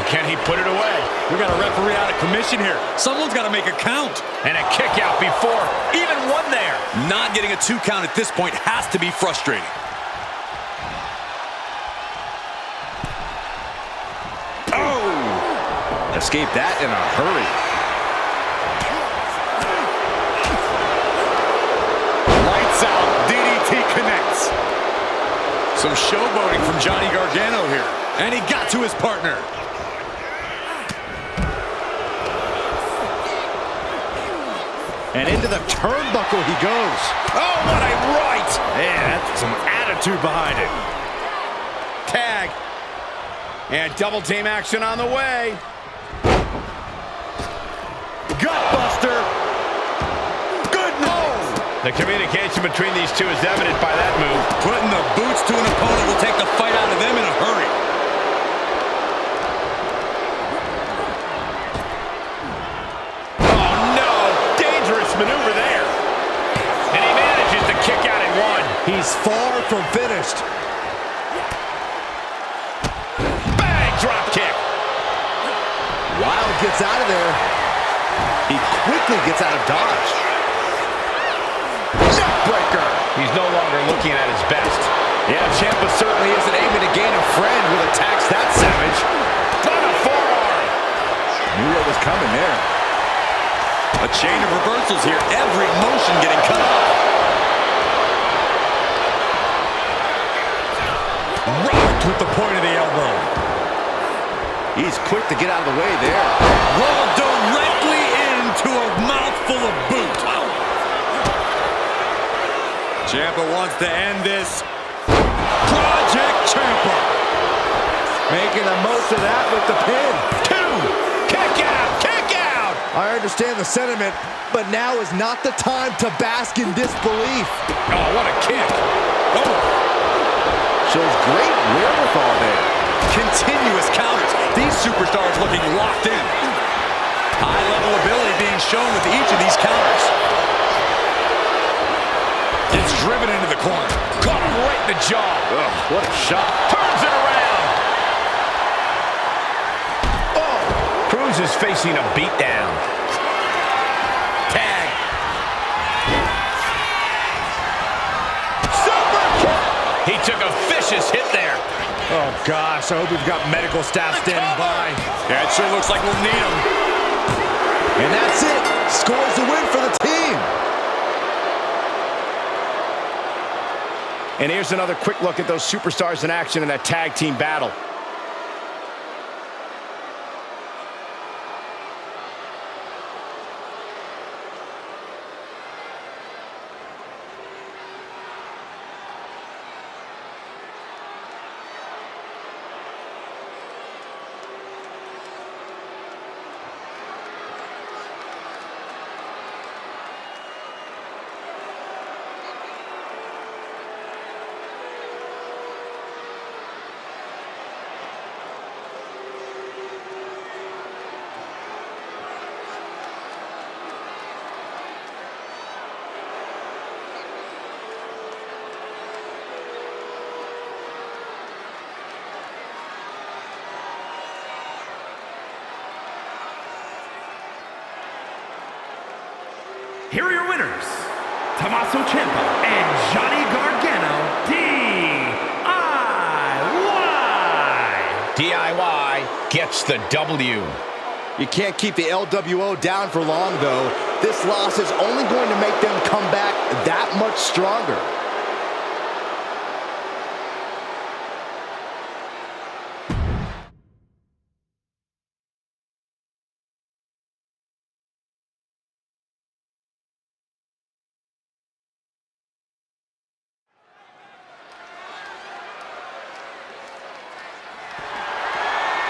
Can he put it away? We got a referee out of commission here. Someone's got to make a count. And a kick out before even one there. Not getting a 2 count at this point has to be frustrating. Escape that in a hurry. Lights out, DDT connects. Some showboating from Johnny Gargano here. And he got to his partner. And into the turnbuckle he goes. Oh, what a right. Yeah, that's some attitude behind it. Tag. And double team action on the way. Gutbuster. Good move. The communication between these two is evident by that move. Putting the boots to an opponent will take the fight out of them in a hurry. Oh, no. Dangerous maneuver there. And he manages to kick out in one. He's far from finished. Bang, drop kick. Wilde gets out of there. He quickly gets out of dodge. Neckbreaker. He's no longer looking at his best. Yeah, Ciampa certainly isn't aiming to gain a friend with attacks that savage. On a forearm. Knew what was coming there. A chain of reversals here. Every motion getting cut off. Rocked with the point of the elbow. He's quick to get out of the way there. Rolled directly into a mouthful of boot. Ciampa wants to end this. Project Ciampa. Making the most of that with the pin. 2. Kick out. Kick out. I understand the sentiment, but now is not the time to bask in disbelief. Oh, what a kick. Oh. Shows great wherewithal there. Continuous counters. These superstars looking locked in. High level ability being shown with each of these counters. Gets driven into the corner. Caught him right in the jaw. Ugh, what a shot. Turns it around. Oh. Cruz is facing a beatdown. Tag. Super kick. He took a vicious hit there. Oh, gosh, I hope we've got medical staff standing by. Yeah, it sure looks like we'll need them. And that's it. Scores the win for the team. And here's another quick look at those superstars in action in that tag team battle. Here are your winners, Tommaso Ciampa and Johnny Gargano, DIY. DIY gets the W. You can't keep the LWO down for long, though. This loss is only going to make them come back that much stronger.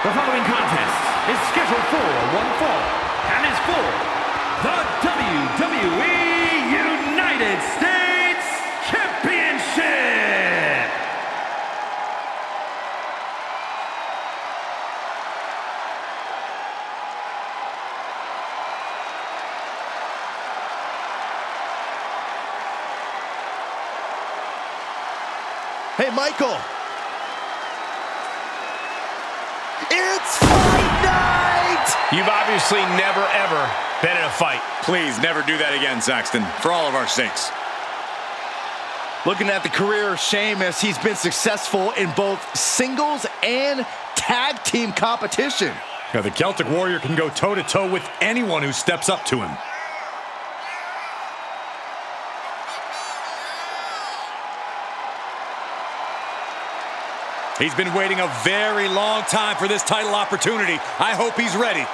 The following contest is scheduled for one fall and is for the WWE United States Championship. Hey, Michael. It's fight night! You've obviously never, ever been in a fight. Please never do that again, Saxton, for all of our sakes. Looking at the career of Sheamus, he's been successful in both singles and tag team competition. Yeah, the Celtic Warrior can go toe-to-toe with anyone who steps up to him. He's been waiting a very long time for this title opportunity. I hope he's ready.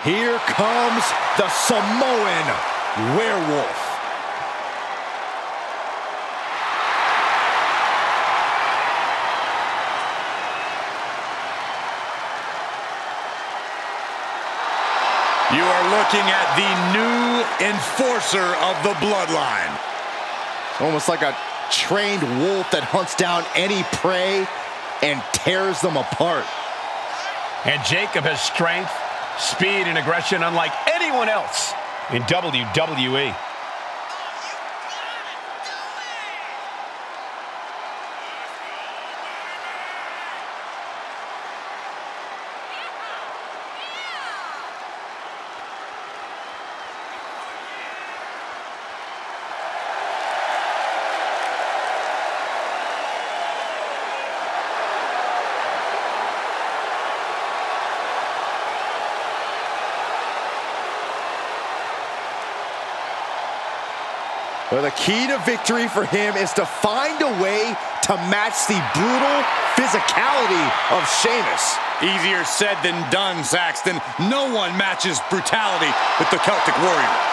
Here comes the Samoan Werewolf. You are looking at the new enforcer of the bloodline. Almost like a trained wolf that hunts down any prey and tears them apart. And Jacob has strength, speed, and aggression unlike anyone else in WWE. Well, the key to victory for him is to find a way to match the brutal physicality of Sheamus. Easier said than done, Saxton. No one matches brutality with the Celtic Warrior.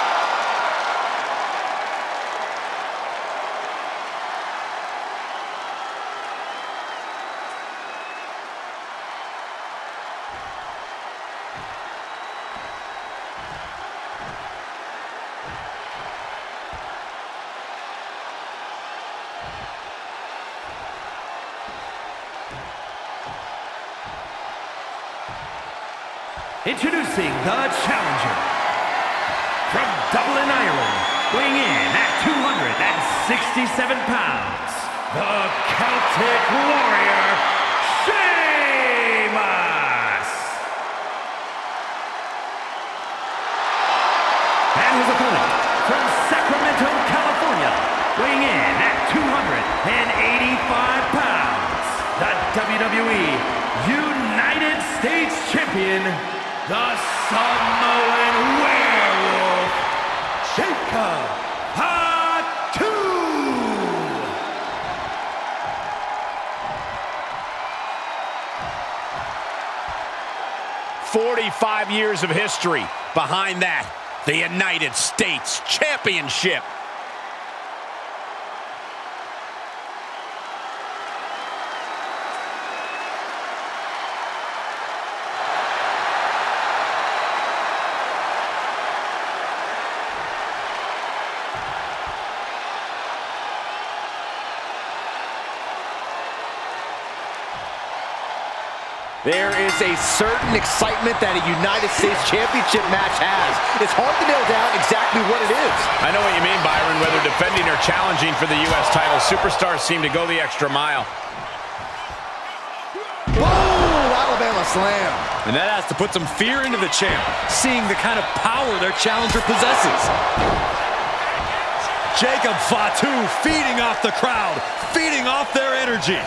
Introducing the challenger from Dublin, Ireland, weighing in at 267 pounds, the Celtic Warrior, Sheamus! And his opponent from Sacramento, California, weighing in at 285 pounds, the WWE United States Champion, the Samoan Werewolf, Jacob Fatu! 45 years of history. Behind that, the United States Championship. There is a certain excitement that a United States Championship match has. It's hard to nail down exactly what it is. I know what you mean, Byron. Whether defending or challenging for the U.S. title, superstars seem to go the extra mile. Boom! Alabama slam. And that has to put some fear into the champ, seeing the kind of power their challenger possesses. Jacob Fatu feeding off the crowd, feeding off their energy.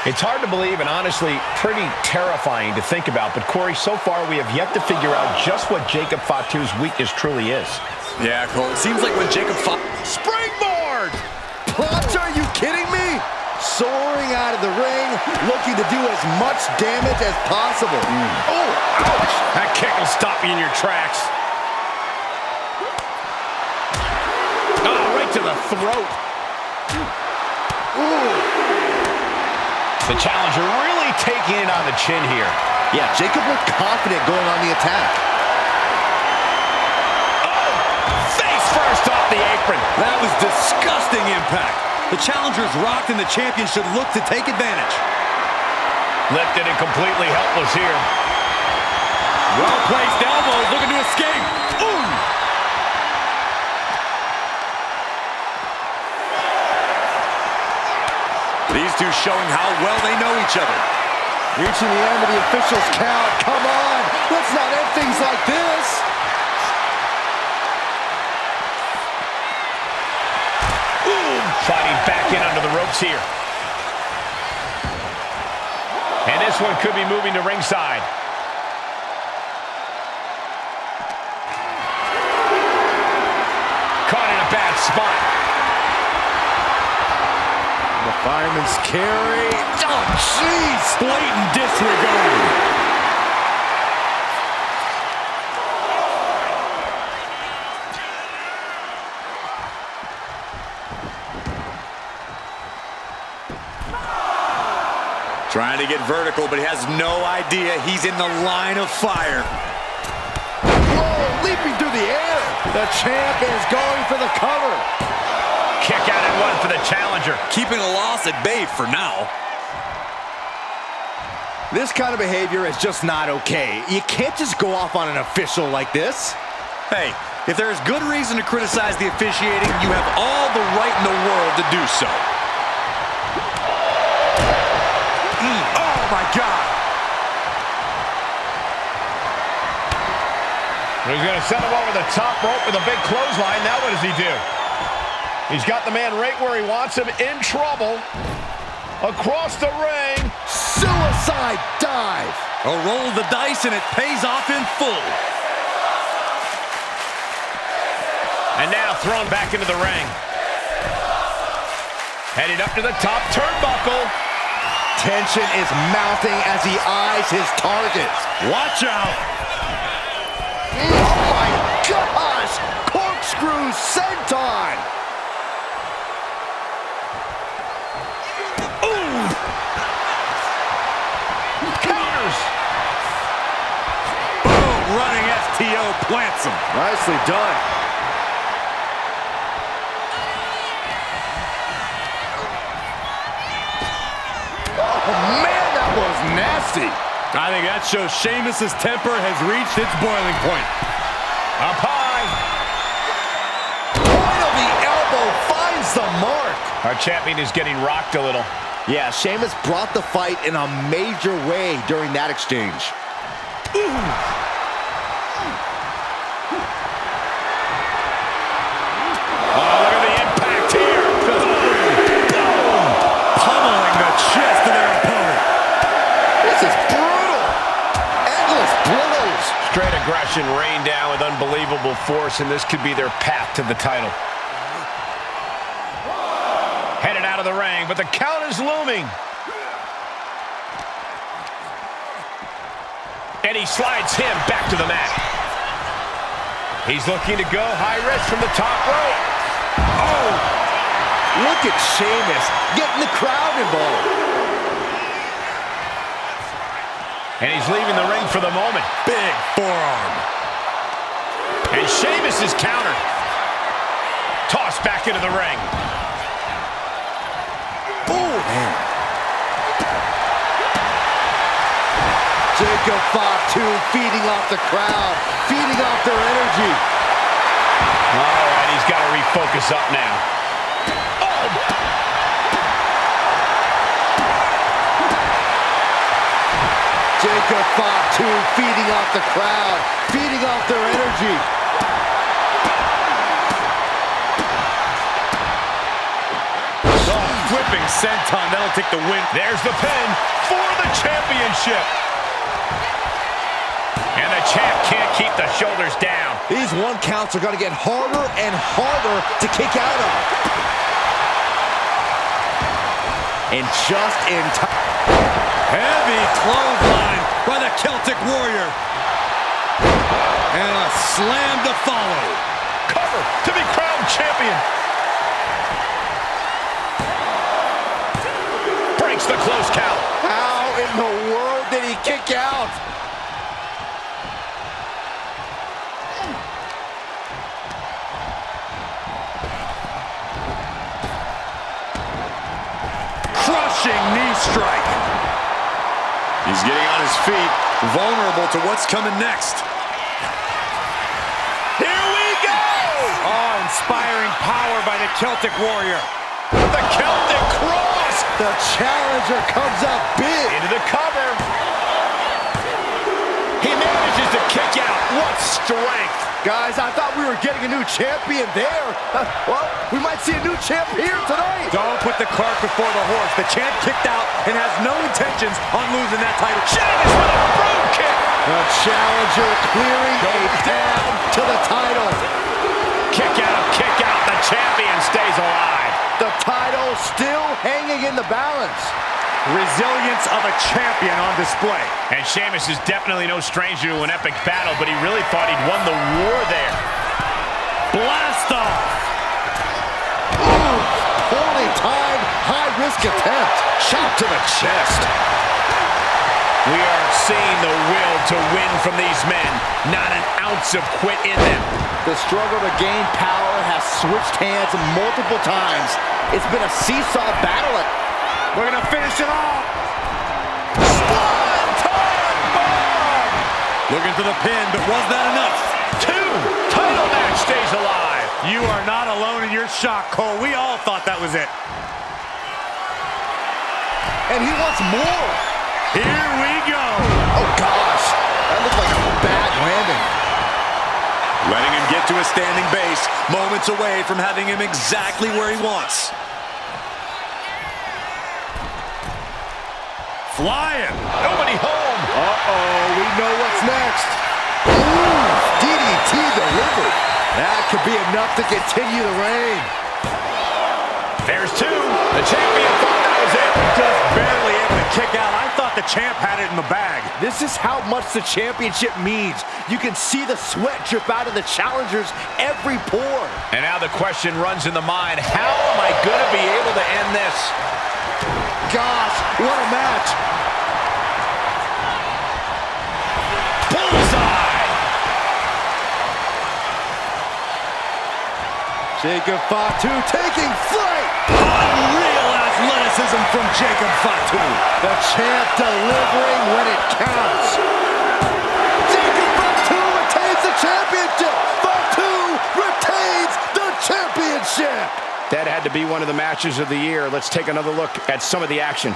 It's hard to believe and honestly pretty terrifying to think about, but Corey, so far we have yet to figure out just what Jacob Fatu's weakness truly is. Yeah, Cole, it seems like when Jacob Fatu... Springboard! What? Are you kidding me? Soaring out of the ring, looking to do as much damage as possible. Oh, ouch! That kick will stop you in your tracks. Oh, right to the throat. Ooh. The challenger really taking it on the chin here. Yeah, Jacob looked confident going on the attack. Oh, face first off the apron. That was disgusting impact. The challenger's rocked and the champion should look to take advantage. Lifted and completely helpless here. Well-placed elbows looking to escape. Ooh! These two showing how well they know each other. Reaching the end of the official's count. Come on, let's not end things like this. Ooh, fighting back in under the ropes here. And this one could be moving to ringside. Caught in a bad spot. The fireman's carry. Oh, jeez. Blatant disregard. Trying to get vertical, but he has no idea he's in the line of fire. leaping through the air. The champ is going for the cover. Kick out and one for the challenger. Keeping a loss at bay for now. This kind of behavior is just not okay. You can't just go off on an official like this. Hey, if there is good reason to criticize the officiating, you have all the right in the world to do so. Oh, my God. He's going to send him over the top rope with a big clothesline. Now what does he do? He's got the man right where he wants him, in trouble. Across the ring. Suicide dive. A roll of the dice, and it pays off in full. And now thrown back into the ring. Headed up to the top turnbuckle. Tension is mounting as he eyes his target. Watch out. Oh, my gosh. Corkscrew senton. Counters. Boom, running STO plants him. Nicely done. Oh, man, that was nasty. I think that shows Sheamus's temper has reached its boiling point. Up high. Point of the elbow finds the mark. Our champion is getting rocked a little. Yeah, Sheamus brought the fight in a major way during that exchange. Oh, look at the impact here. Pummeling the chest of their opponent. This is brutal. Endless blows. Straight aggression rained down with unbelievable force, and this could be their path to the title. Headed out of the ring, but the count is looming. And he slides him back to the mat. He's looking to go high risk from the top rope. Oh, look at Sheamus getting the crowd involved. And he's leaving the ring for the moment. Big forearm. And Sheamus is countered. Tossed back into the ring. Oh, man. Jacob Fatu feeding off the crowd, feeding off their energy. All right, he's got to refocus up now. Oh! Jacob Fatu feeding off the crowd, feeding off their energy. Whipping senton, that'll take the win. There's the pin for the championship. And the champ can't keep the shoulders down. These one counts are going to get harder and harder to kick out of. And just in time. Heavy clothesline by the Celtic Warrior. And a slam to follow. Cover to be crowned champion. Breaks the close count. How in the world did he kick out? Crushing knee strike. He's getting on his feet, vulnerable to what's coming next. Here we go! Oh, inspiring power by the Celtic Warrior. The Celtic Cross. The challenger comes up big. Into the cover. He manages to kick out. What strength. Guys, I thought we were getting a new champion there. Well, we might see a new champ here tonight. Don't put the cart before the horse. The champ kicked out and has no intentions on losing that title. Sheamus with a broom kick. The challenger clearing a path to the title. Kick out. The champion stays alive. The title still hanging in the balance. Resilience of a champion on display. And Sheamus is definitely no stranger to an epic battle, but he really thought he'd won the war there. Blast off. Ooh, poorly timed, high-risk attempt. Shot to the chest. We are seeing the will to win from these men. Not an ounce of quit in them. The struggle to gain power has switched hands multiple times. It's been a seesaw battle. We're going to finish it off. Looking for the pin, but was that enough? 2. Title match stays alive. You are not alone in your shock, Cole. We all thought that was it. And he wants more. Here we go. Oh, gosh. That looked like a bad landing. Letting him get to a standing base, moments away from having him exactly where he wants. Flying. Nobody home. Uh-oh, we know what's next. Ooh, DDT delivered. That could be enough to continue the reign. There's 2. The champion thought that was it. Just barely able to kick out. I thought the champ had it in the bag. This is how much the championship means. You can see the sweat drip out of the challengers every pore. And now the question runs in the mind, how am I going to be able to end this? Gosh, what a match. Bullseye! Jacob Fatu taking flight. Unreal athleticism from Jacob Fatu. The champ delivering when it counts. Jacob Fatu retains the championship. Fatu retains the championship. That had to be one of the matches of the year. Let's take another look at some of the action.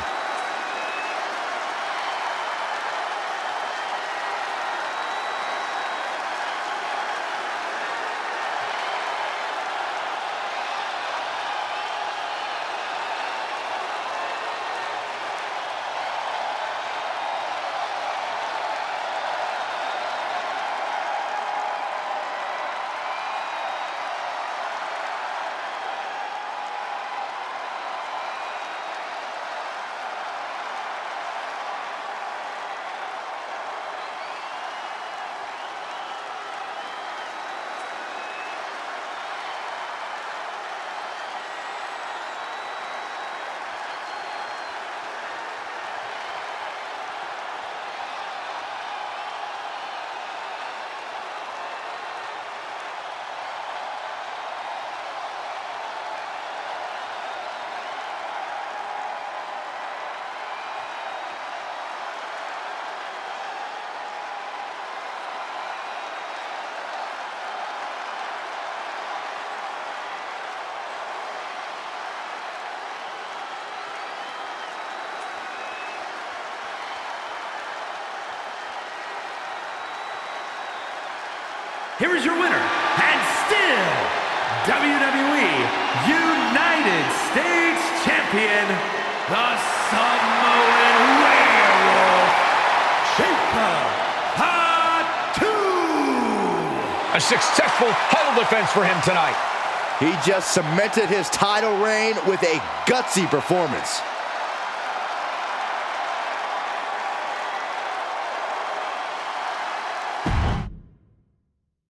Here is your winner, and still WWE United States Champion, the Samoan Werewolf, Jacob Fatu. A successful title defense for him tonight. He just cemented his title reign with a gutsy performance.